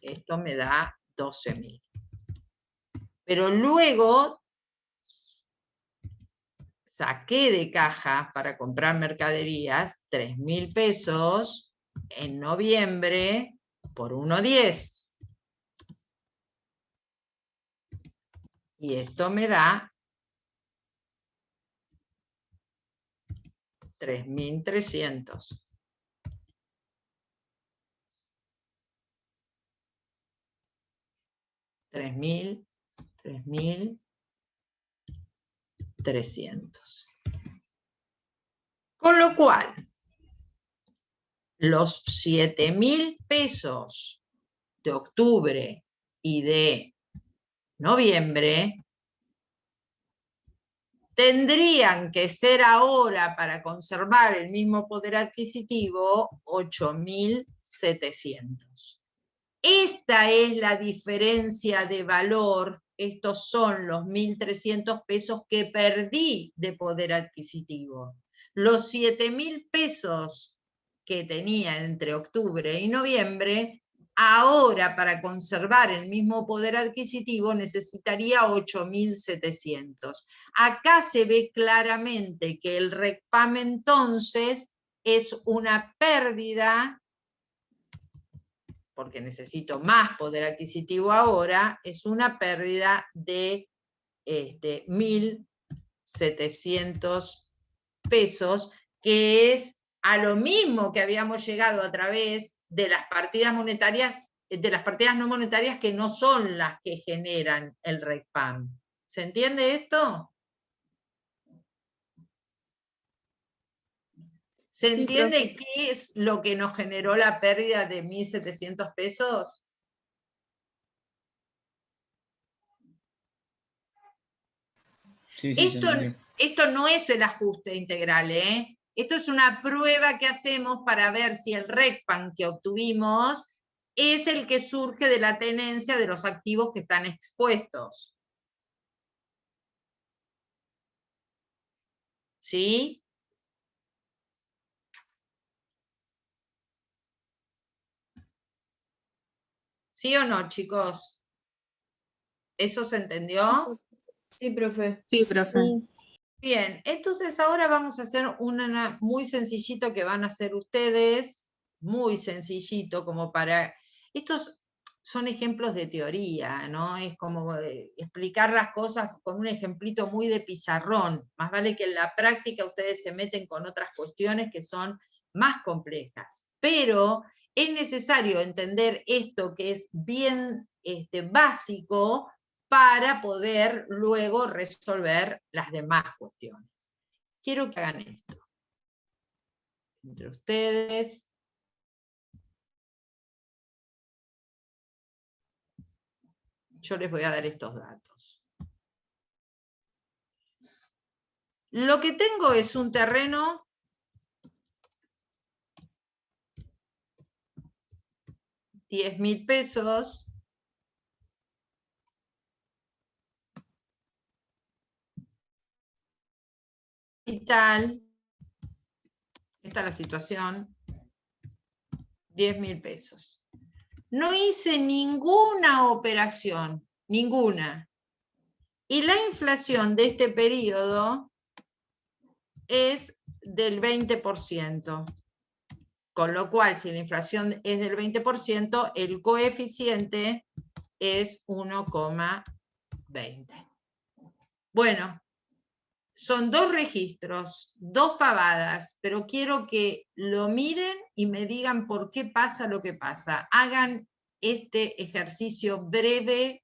esto me da 12.000. Pero luego saqué de caja para comprar mercaderías 3.000 pesos en noviembre por 1,10. Y esto me da 3.300. $3.300. Con lo cual, los 7.000 pesos de octubre y de noviembre tendrían que ser ahora, para conservar el mismo poder adquisitivo, 8.700. Esta es la diferencia de valor. Estos son los 1.300 pesos que perdí de poder adquisitivo. Los 7.000 pesos que tenía entre octubre y noviembre, ahora para conservar el mismo poder adquisitivo necesitaría 8.700. Acá se ve claramente que el RECPAM entonces es una pérdida, porque necesito más poder adquisitivo ahora, es una pérdida de 1.700 pesos, que es a lo mismo que habíamos llegado a través de las partidas monetarias, de las partidas no monetarias que no son las que generan el RECPAM. ¿Se entiende esto? ¿Se entiende qué es lo que nos generó la pérdida de 1.700 pesos? Sí, Esto no es el ajuste integral, ¿eh? Esto es una prueba que hacemos para ver si el RECPAM que obtuvimos es el que surge de la tenencia de los activos que están expuestos. ¿Sí? ¿Sí o no, chicos? ¿Eso se entendió? Sí, profe. Sí, profe. Sí. Bien, entonces ahora vamos a hacer una muy sencillito que van a hacer ustedes, muy sencillito, como para... Estos son ejemplos de teoría, ¿no? Es como explicar las cosas con un ejemplito muy de pizarrón. Más vale que en la práctica ustedes se meten con otras cuestiones que son más complejas. Pero es necesario entender esto que es bien básico para poder luego resolver las demás cuestiones. Quiero que hagan esto. Entre ustedes. Yo les voy a dar estos datos. Lo que tengo es un terreno $10.000 pesos. Y tal. Esta es la situación. 10.000 pesos. No hice ninguna operación, ninguna. Y la inflación de este periodo es del 20%. Con lo cual, si la inflación es del 20%, el coeficiente es 1,20. Bueno, son 2 registros, 2 pavadas, pero quiero que lo miren y me digan por qué pasa lo que pasa. Hagan este ejercicio breve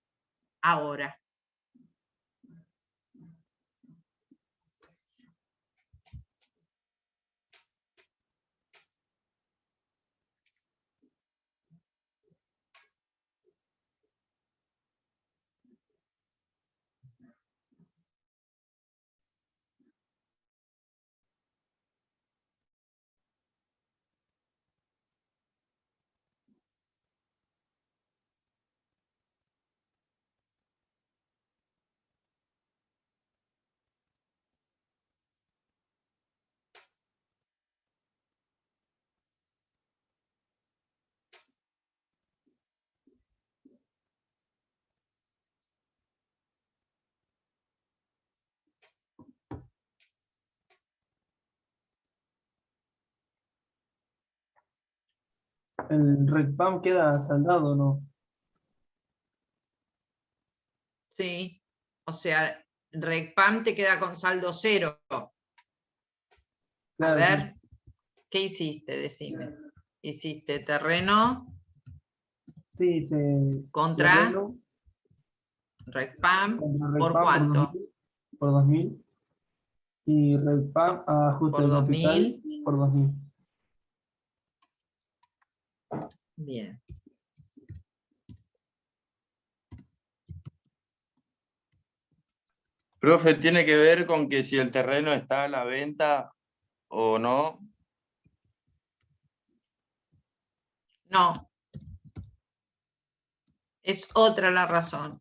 ahora. ¿El RECPAM queda saldado o no? Sí, o sea, RECPAM te queda con saldo 0. A Claro, ver, ¿qué hiciste? Decime. ¿Hiciste terreno sí, contra terreno RECPAM? contra ¿Por RECPAM cuánto? por 2.000 y RECPAM a ajuste Por de capital 2.000. por 2.000. Bien. Profe, ¿tiene que ver con que si el terreno está a la venta o no? No. Es otra la razón.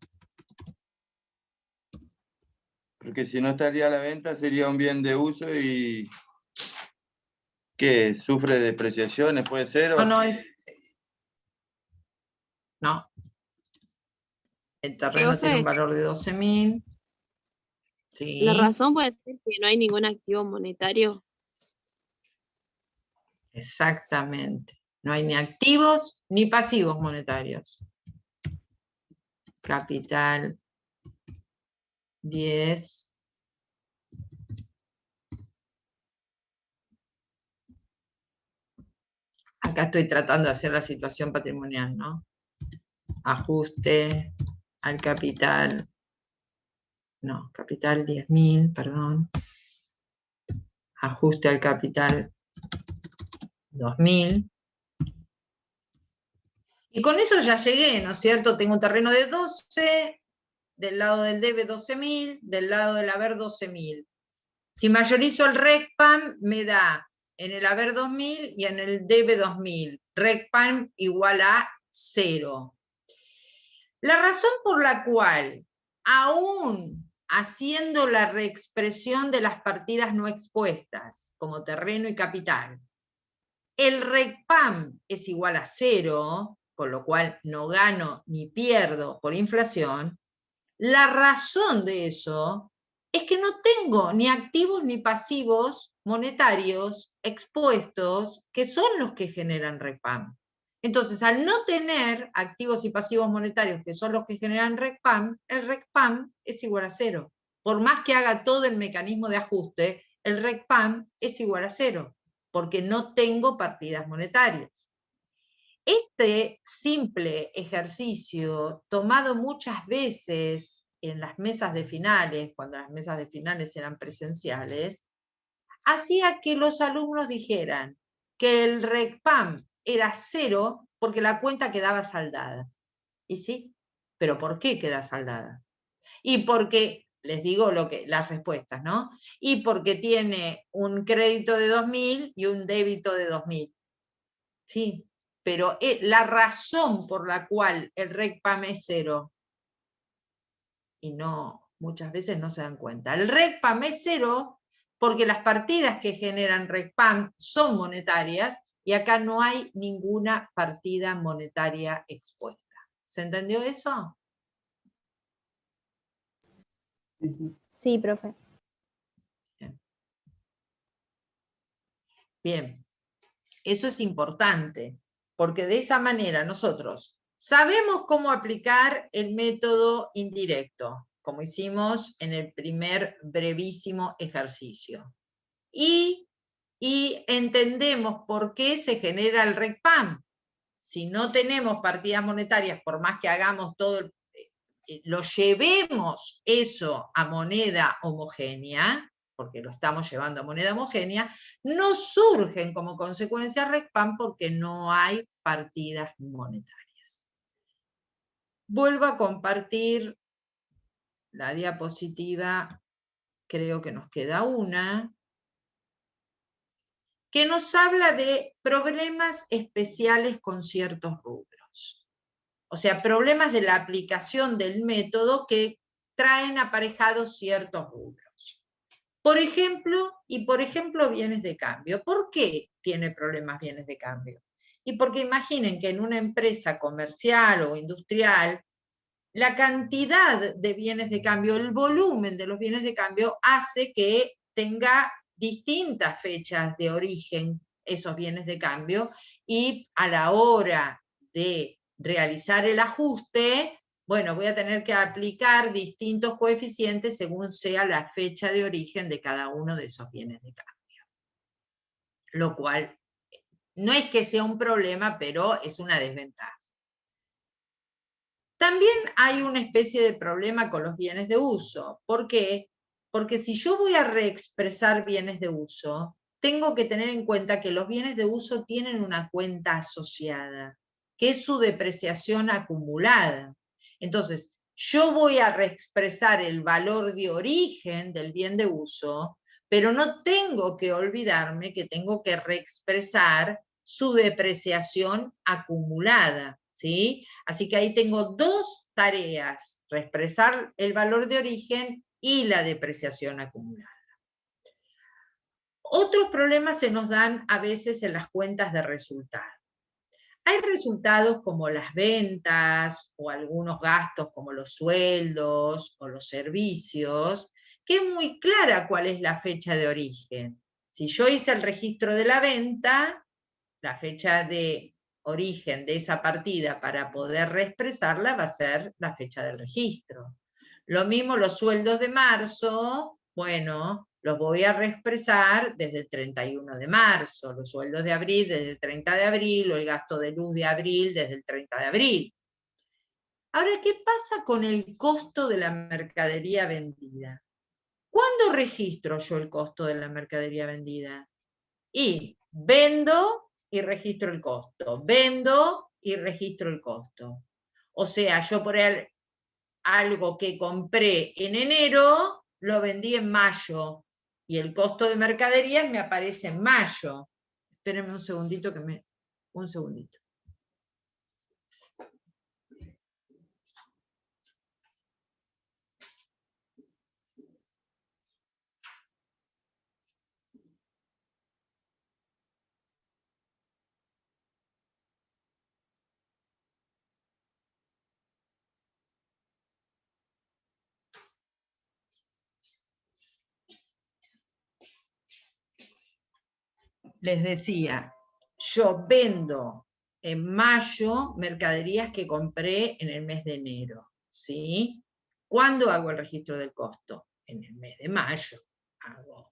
Porque si no estaría a la venta sería un bien de uso y ¿qué? ¿Sufre depreciaciones? ¿Puede ser? No, no es... No. El terreno tiene un Profe, valor de 12.000. la Sí, razón puede ser que no hay ningún activo monetario. exactamente. No hay ni activos ni pasivos monetarios. Capital 10. Acá estoy tratando de hacer la situación patrimonial, ¿no? Ajuste al capital. No, capital 10.000, perdón. Ajuste al capital 2.000. Y con eso ya llegué, ¿no es cierto? Tengo un terreno de 12, del lado del debe 12.000, del lado del haber 12.000. Si mayorizo el RECPAM, me da en el haber 2.000 y en el debe 2.000. RECPAM igual a 0. La razón por la cual, aún haciendo la reexpresión de las partidas no expuestas, como terreno y capital, el RECPAM es igual a 0, con lo cual no gano ni pierdo por inflación, la razón de eso es que no tengo ni activos ni pasivos monetarios expuestos, que son los que generan RECPAM. Entonces, al no tener activos y pasivos monetarios, que son los que generan RECPAM, el RECPAM es igual a 0. Por más que haga todo el mecanismo de ajuste, el RECPAM es igual a 0, porque no tengo partidas monetarias. Este simple ejercicio, tomado muchas veces en las mesas de finales, cuando las mesas de finales eran presenciales, hacía que los alumnos dijeran que el RECPAM era 0 porque la cuenta quedaba saldada. Y sí, pero ¿por qué queda saldada? Y porque, les digo las respuestas, ¿no? Y porque tiene un crédito de 2.000 y un débito de 2.000. Sí, pero la razón por la cual el RECPAM es 0, y no, muchas veces no se dan cuenta. El RECPAM es 0 porque las partidas que generan RECPAM son monetarias y acá no hay ninguna partida monetaria expuesta. ¿Se entendió eso? Sí, sí. Sí, profe. Bien, eso es importante, porque de esa manera nosotros sabemos cómo aplicar el método indirecto, como hicimos en el primer brevísimo ejercicio. Y entendemos por qué se genera el RECPAM. Si no tenemos partidas monetarias, por más que hagamos todo, lo llevemos eso a moneda homogénea, porque lo estamos llevando a moneda homogénea, no surgen como consecuencia RECPAM porque no hay partidas monetarias. Vuelvo a compartir la diapositiva, creo que nos queda una, que nos habla de problemas especiales con ciertos rubros. O sea, problemas de la aplicación del método que traen aparejados ciertos rubros. Por ejemplo, bienes de cambio. ¿Por qué tiene problemas bienes de cambio? Y porque imaginen que en una empresa comercial o industrial, la cantidad de bienes de cambio, el volumen de los bienes de cambio hace que tenga distintas fechas de origen esos bienes de cambio y a la hora de realizar el ajuste, bueno, voy a tener que aplicar distintos coeficientes según sea la fecha de origen de cada uno de esos bienes de cambio. Lo cual no es que sea un problema, pero es una desventaja. También hay una especie de problema con los bienes de uso. ¿Por qué? Porque si yo voy a reexpresar bienes de uso, tengo que tener en cuenta que los bienes de uso tienen una cuenta asociada, que es su depreciación acumulada. Entonces, yo voy a reexpresar el valor de origen del bien de uso, pero no tengo que olvidarme que tengo que reexpresar su depreciación acumulada. ¿Sí? Así que ahí tengo dos tareas, reexpresar el valor de origen y la depreciación acumulada. Otros problemas se nos dan a veces en las cuentas de resultados. Hay resultados como las ventas o algunos gastos como los sueldos o los servicios, que es muy clara cuál es la fecha de origen. Si yo hice el registro de la venta, la fecha de origen de esa partida para poder reexpresarla va a ser la fecha del registro. Lo mismo los sueldos de marzo, bueno, los voy a reexpresar desde el 31 de marzo, los sueldos de abril desde el 30 de abril, o el gasto de luz de abril desde el 30 de abril. Ahora, ¿qué pasa con el costo de la mercadería vendida? ¿Cuándo registro yo el costo de la mercadería vendida? Y vendo y registro el costo, vendo y registro el costo. O sea, yo por algo que compré en enero, lo vendí en mayo, y el costo de mercaderías me aparece en mayo. Espérenme un segundito un segundito. les decía, yo vendo en mayo mercaderías que compré en el mes de enero, ¿sí? ¿Cuándo hago el registro del costo? En el mes de mayo. Hago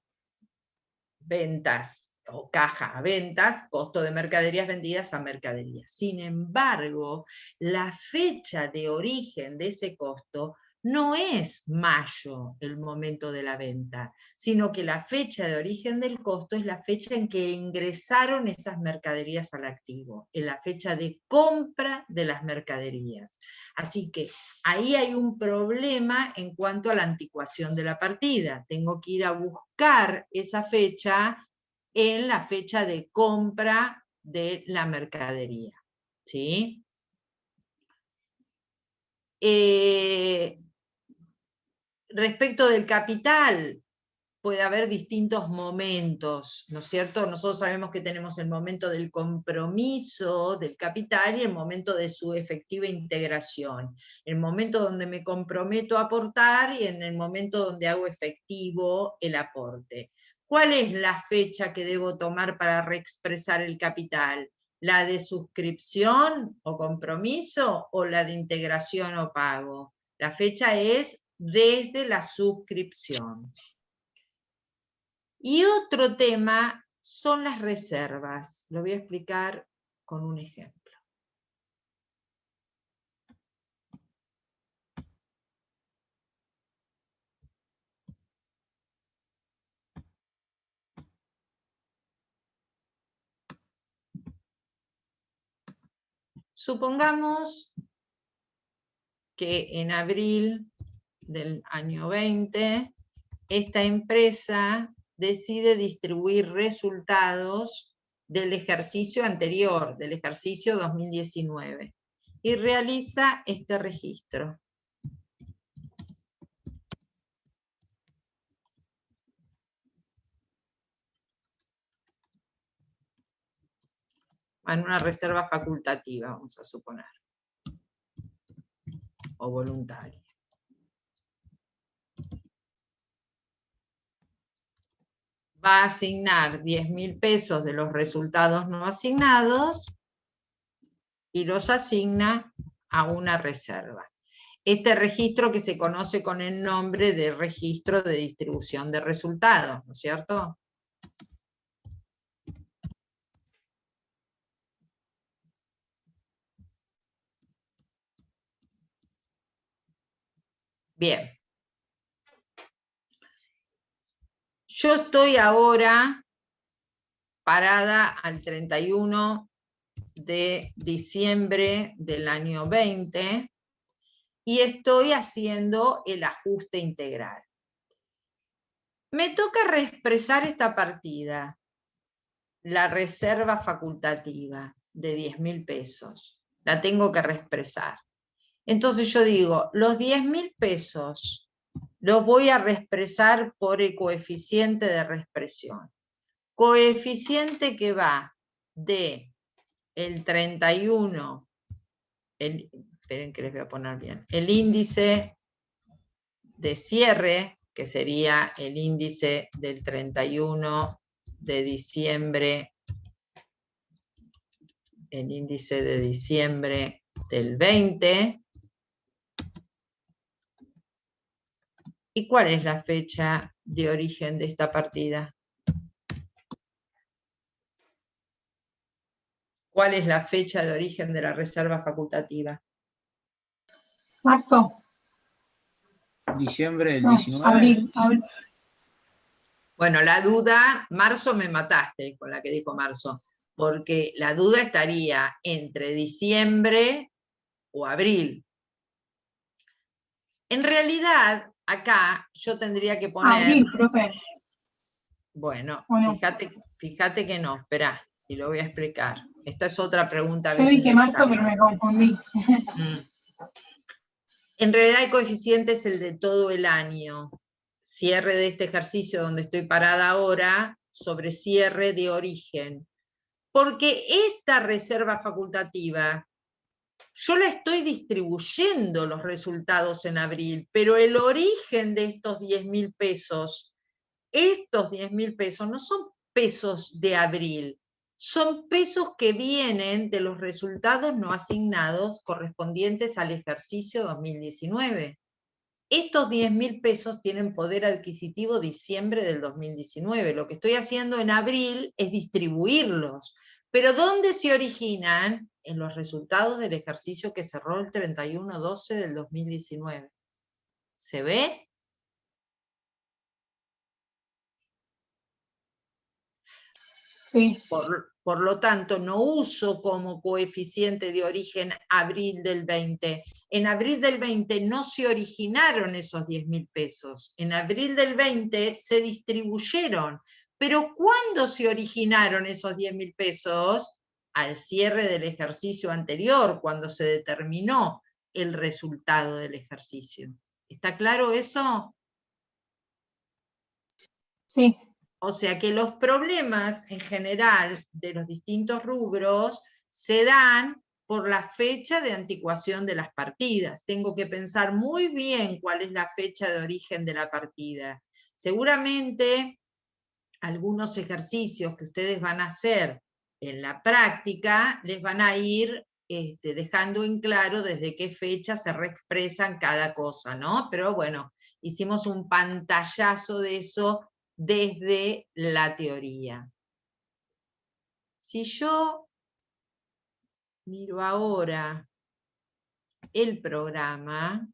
ventas o caja a ventas, costo de mercaderías vendidas a mercaderías. Sin embargo, la fecha de origen de ese costo no es mayo el momento de la venta, sino que la fecha de origen del costo es la fecha en que ingresaron esas mercaderías al activo, en la fecha de compra de las mercaderías. Así que ahí hay un problema en cuanto a la anticuación de la partida. Tengo que ir a buscar esa fecha en la fecha de compra de la mercadería, ¿sí? Respecto del capital, puede haber distintos momentos, ¿no es cierto? Nosotros sabemos que tenemos el momento del compromiso del capital y el momento de su efectiva integración. El momento donde me comprometo a aportar y en el momento donde hago efectivo el aporte. ¿Cuál es la fecha que debo tomar para reexpresar el capital? ¿La de suscripción o compromiso o la de integración o pago? La fecha es desde la suscripción. Y otro tema son las reservas. Lo voy a explicar con un ejemplo. Supongamos que en abril del año 20, esta empresa decide distribuir resultados del ejercicio anterior, del ejercicio 2019, y realiza este registro. En una reserva facultativa, vamos a suponer, o voluntaria. Va a asignar 10.000 pesos de los resultados no asignados y los asigna a una reserva. Este registro que se conoce con el nombre de registro de distribución de resultados, ¿no es cierto? Bien. Yo estoy ahora parada al 31 de diciembre del año 20 y estoy haciendo el ajuste integral. Me toca reexpresar esta partida, la reserva facultativa de 10.000 pesos. La tengo que reexpresar. Entonces yo digo, los 10.000 pesos los voy a reexpresar por el coeficiente de reexpresión. Coeficiente que va de el 31, esperen que les voy a poner bien, el índice de cierre, que sería el índice del 31 de diciembre, el índice de diciembre del 20. ¿Y cuál es la fecha de origen de esta partida? ¿Cuál es la fecha de origen de la reserva facultativa? Marzo. Diciembre del No, 19. abril. Bueno, la duda, marzo me mataste con la que dijo marzo, porque la duda estaría entre diciembre o abril. En realidad, acá yo tendría que poner... Abril, profe. Bueno, ¿O no? fíjate que no, esperá, y lo voy a explicar. Esta es otra pregunta. Yo dije marzo, pero me confundí. En realidad el coeficiente es el de todo el año. Cierre de este ejercicio donde estoy parada ahora, sobre cierre de origen. Porque esta reserva facultativa, yo la estoy distribuyendo los resultados en abril, pero el origen de estos 10.000 pesos, estos 10.000 pesos no son pesos de abril. Son pesos que vienen de los resultados no asignados correspondientes al ejercicio 2019. Estos 10.000 pesos tienen poder adquisitivo diciembre del 2019. Lo que estoy haciendo en abril es distribuirlos. Pero ¿dónde se originan? En los resultados del ejercicio que cerró el 31/12 del 2019. ¿Se ve? Sí, Por lo tanto, no uso como coeficiente de origen abril del 20. En abril del 20 no se originaron esos 10.000 pesos. En abril del 20 se distribuyeron. Pero ¿cuándo se originaron esos 10.000 pesos? Al cierre del ejercicio anterior, cuando se determinó el resultado del ejercicio. ¿Está claro eso? sí, O sea que los problemas en general de los distintos rubros se dan por la fecha de anticuación de las partidas. Tengo que pensar muy bien cuál es la fecha de origen de la partida. Seguramente algunos ejercicios que ustedes van a hacer en la práctica les van a ir dejando en claro desde qué fecha se reexpresan cada cosa, ¿no? Pero bueno, hicimos un pantallazo de eso desde la teoría. Si yo miro ahora el programa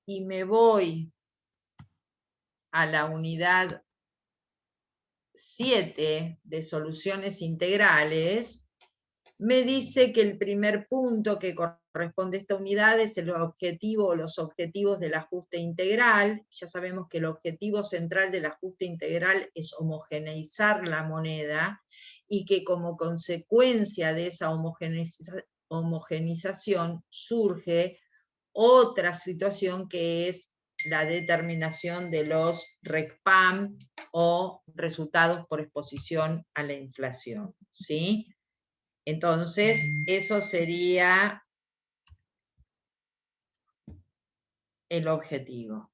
y me voy a la unidad 7 de soluciones integrales, me dice que el primer punto que corresponde a esta unidad es el objetivo o los objetivos del ajuste integral. Ya sabemos que el objetivo central del ajuste integral es homogeneizar la moneda y que como consecuencia de esa homogeneización surge otra situación que es la determinación de los RECPAM o resultados por exposición a la inflación, ¿sí? Entonces, eso sería el objetivo.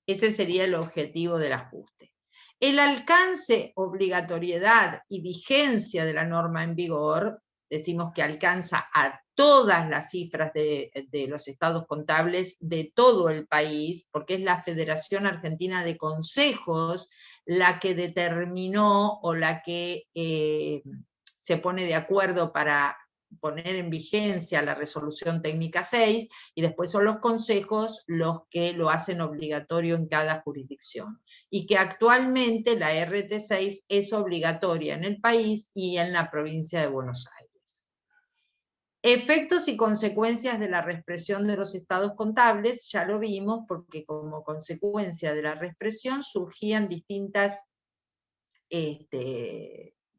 Ese sería el objetivo del ajuste. El alcance, obligatoriedad y vigencia de la norma en vigor, decimos que alcanza a todas las cifras de los estados contables de todo el país, porque es la Federación Argentina de Consejos la que determinó o la que se pone de acuerdo para poner en vigencia la resolución técnica 6, y después son los consejos los que lo hacen obligatorio en cada jurisdicción. Y que actualmente la RT6 es obligatoria en el país y en la provincia de Buenos Aires. Efectos y consecuencias de la reexpresión de los estados contables, ya lo vimos, porque como consecuencia de la reexpresión surgían distintas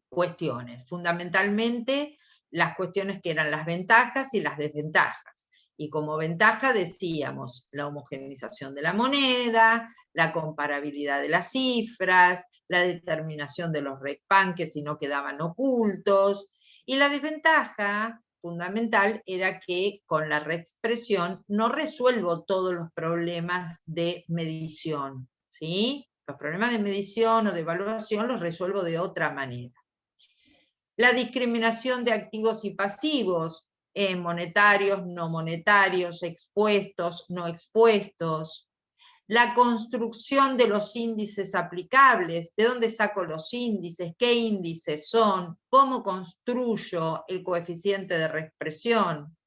cuestiones, fundamentalmente las cuestiones que eran las ventajas y las desventajas. Y como ventaja decíamos la homogeneización de la moneda, la comparabilidad de las cifras, la determinación de los RECPAM que si no quedaban ocultos, y la desventaja fundamental era que con la reexpresión no resuelvo todos los problemas de medición, ¿sí? Los problemas de medición o de evaluación los resuelvo de otra manera. La discriminación de activos y pasivos, monetarios, no monetarios, expuestos, no expuestos. La construcción de los índices aplicables, de dónde saco los índices, qué índices son, cómo construyo el coeficiente de reexpresión.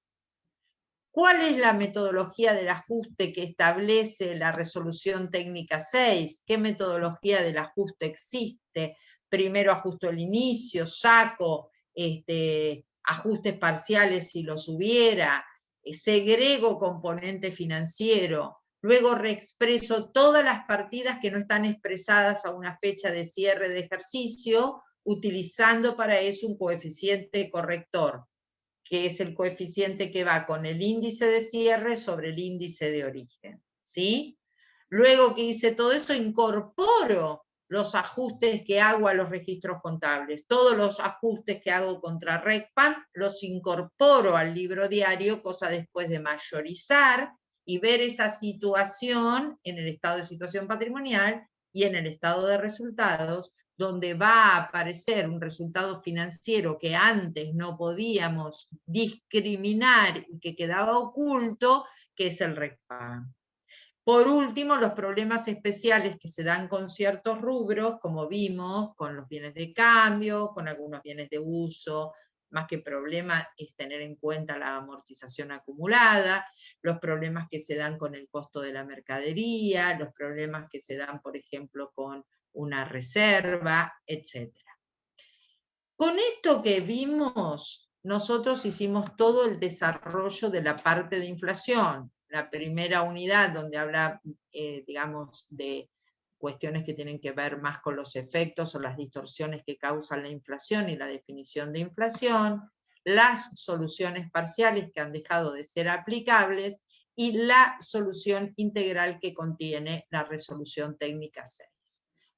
¿Cuál es la metodología del ajuste que establece la resolución técnica 6? ¿Qué metodología del ajuste existe? Primero ajusto el inicio, saco ajustes parciales si los hubiera, segrego componente financiero, luego reexpreso todas las partidas que no están expresadas a una fecha de cierre de ejercicio, utilizando para eso un coeficiente corrector, que es el coeficiente que va con el índice de cierre sobre el índice de origen, ¿sí? Luego que hice todo eso, incorporo los ajustes que hago a los registros contables. Todos los ajustes que hago contra RECPAM los incorporo al libro diario, cosa después de mayorizar y ver esa situación en el estado de situación patrimonial y en el estado de resultados, donde va a aparecer un resultado financiero que antes no podíamos discriminar y que quedaba oculto, que es el RECPAM. Por último, los problemas especiales que se dan con ciertos rubros, como vimos, con los bienes de cambio, con algunos bienes de uso. Más que problema es tener en cuenta la amortización acumulada, los problemas que se dan con el costo de la mercadería, los problemas que se dan, por ejemplo, con una reserva, etc. Con esto que vimos, nosotros hicimos todo el desarrollo de la parte de inflación. La primera unidad donde habla, digamos, de cuestiones que tienen que ver más con los efectos o las distorsiones que causan la inflación y la definición de inflación, las soluciones parciales que han dejado de ser aplicables y la solución integral que contiene la resolución técnica 6.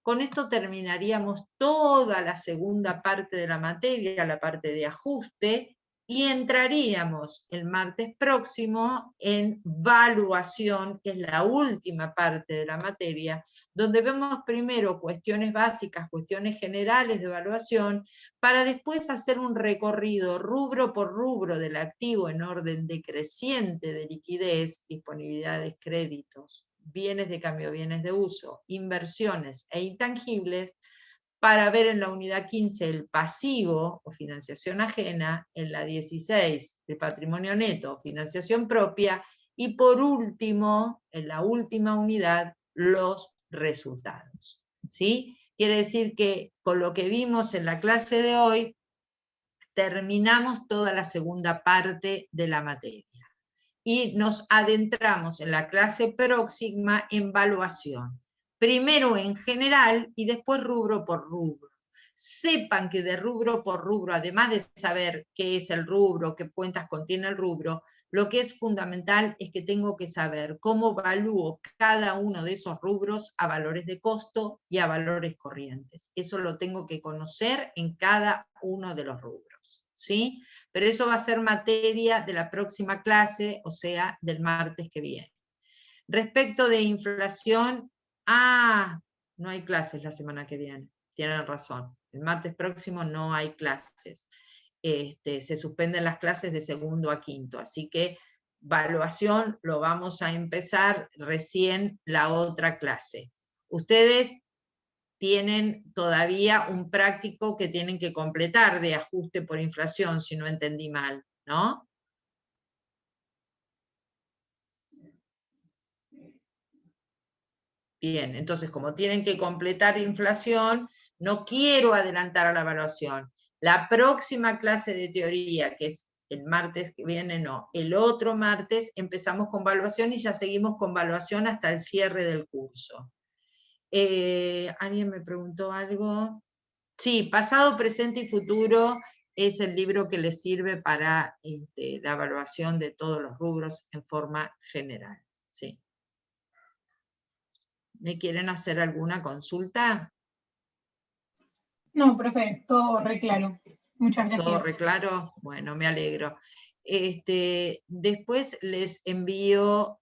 Con esto terminaríamos toda la segunda parte de la materia, la parte de ajuste, y entraríamos el martes próximo en valuación, que es la última parte de la materia, donde vemos primero cuestiones básicas, cuestiones generales de evaluación, para después hacer un recorrido rubro por rubro del activo en orden decreciente de liquidez, disponibilidades, créditos, bienes de cambio, bienes de uso, inversiones e intangibles, para ver en la unidad 15 el pasivo o financiación ajena, en la 16 el patrimonio neto o financiación propia, y por último, en la última unidad, los resultados. ¿Sí? Quiere decir que con lo que vimos en la clase de hoy, terminamos toda la segunda parte de la materia. Y nos adentramos en la clase próxima en evaluación. Primero en general y después rubro por rubro. Sepan que de rubro por rubro, además de saber qué es el rubro, qué cuentas contiene el rubro, lo que es fundamental es que tengo que saber cómo evalúo cada uno de esos rubros a valores de costo y a valores corrientes. Eso lo tengo que conocer en cada uno de los rubros, ¿sí? Pero eso va a ser materia de la próxima clase, o sea, del martes que viene. Respecto de inflación, no hay clases la semana que viene, tienen razón. El martes próximo no hay clases. Se suspenden las clases de segundo a quinto, así que evaluación lo vamos a empezar recién la otra clase. Ustedes tienen todavía un práctico que tienen que completar de ajuste por inflación, si no entendí mal, ¿no? Bien, entonces como tienen que completar inflación, no quiero adelantar a la evaluación. La próxima clase de teoría, que es el martes que viene, no, el otro martes empezamos con evaluación y ya seguimos con evaluación hasta el cierre del curso. ¿Alguien me preguntó algo? Sí, pasado, presente y futuro es el libro que les sirve para la evaluación de todos los rubros en forma general. Sí. ¿Me quieren hacer alguna consulta? No, profe, todo re claro. Muchas gracias. ¿Todo re claro? Bueno, me alegro. Después les envío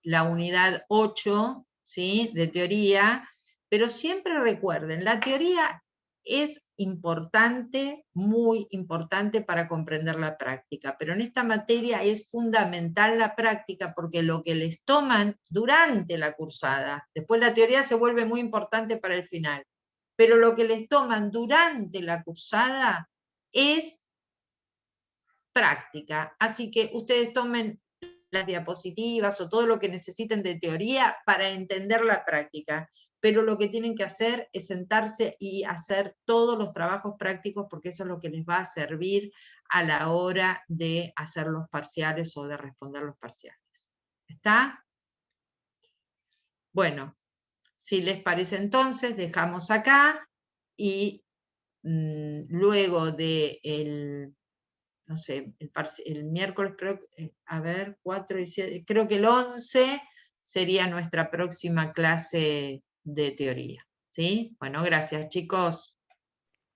la unidad 8, ¿sí? De teoría, pero siempre recuerden, la teoría es importante, muy importante para comprender la práctica, pero en esta materia es fundamental la práctica porque lo que les toman durante la cursada, después la teoría se vuelve muy importante para el final, pero lo que les toman durante la cursada es práctica, así que ustedes tomen las diapositivas o todo lo que necesiten de teoría para entender la práctica, pero lo que tienen que hacer es sentarse y hacer todos los trabajos prácticos porque eso es lo que les va a servir a la hora de hacer los parciales o de responder los parciales. ¿Está? Bueno, si les parece entonces, dejamos acá y luego de no sé, el miércoles, creo, a ver, 4 y 7, creo que el 11 sería nuestra próxima clase de teoría. ¿Sí? Bueno, gracias chicos.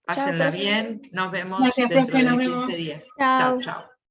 Pásenla profe. bien. Nos vemos Gracias, dentro profe, de nos 15 vemos. días. Chao. Chao, chao.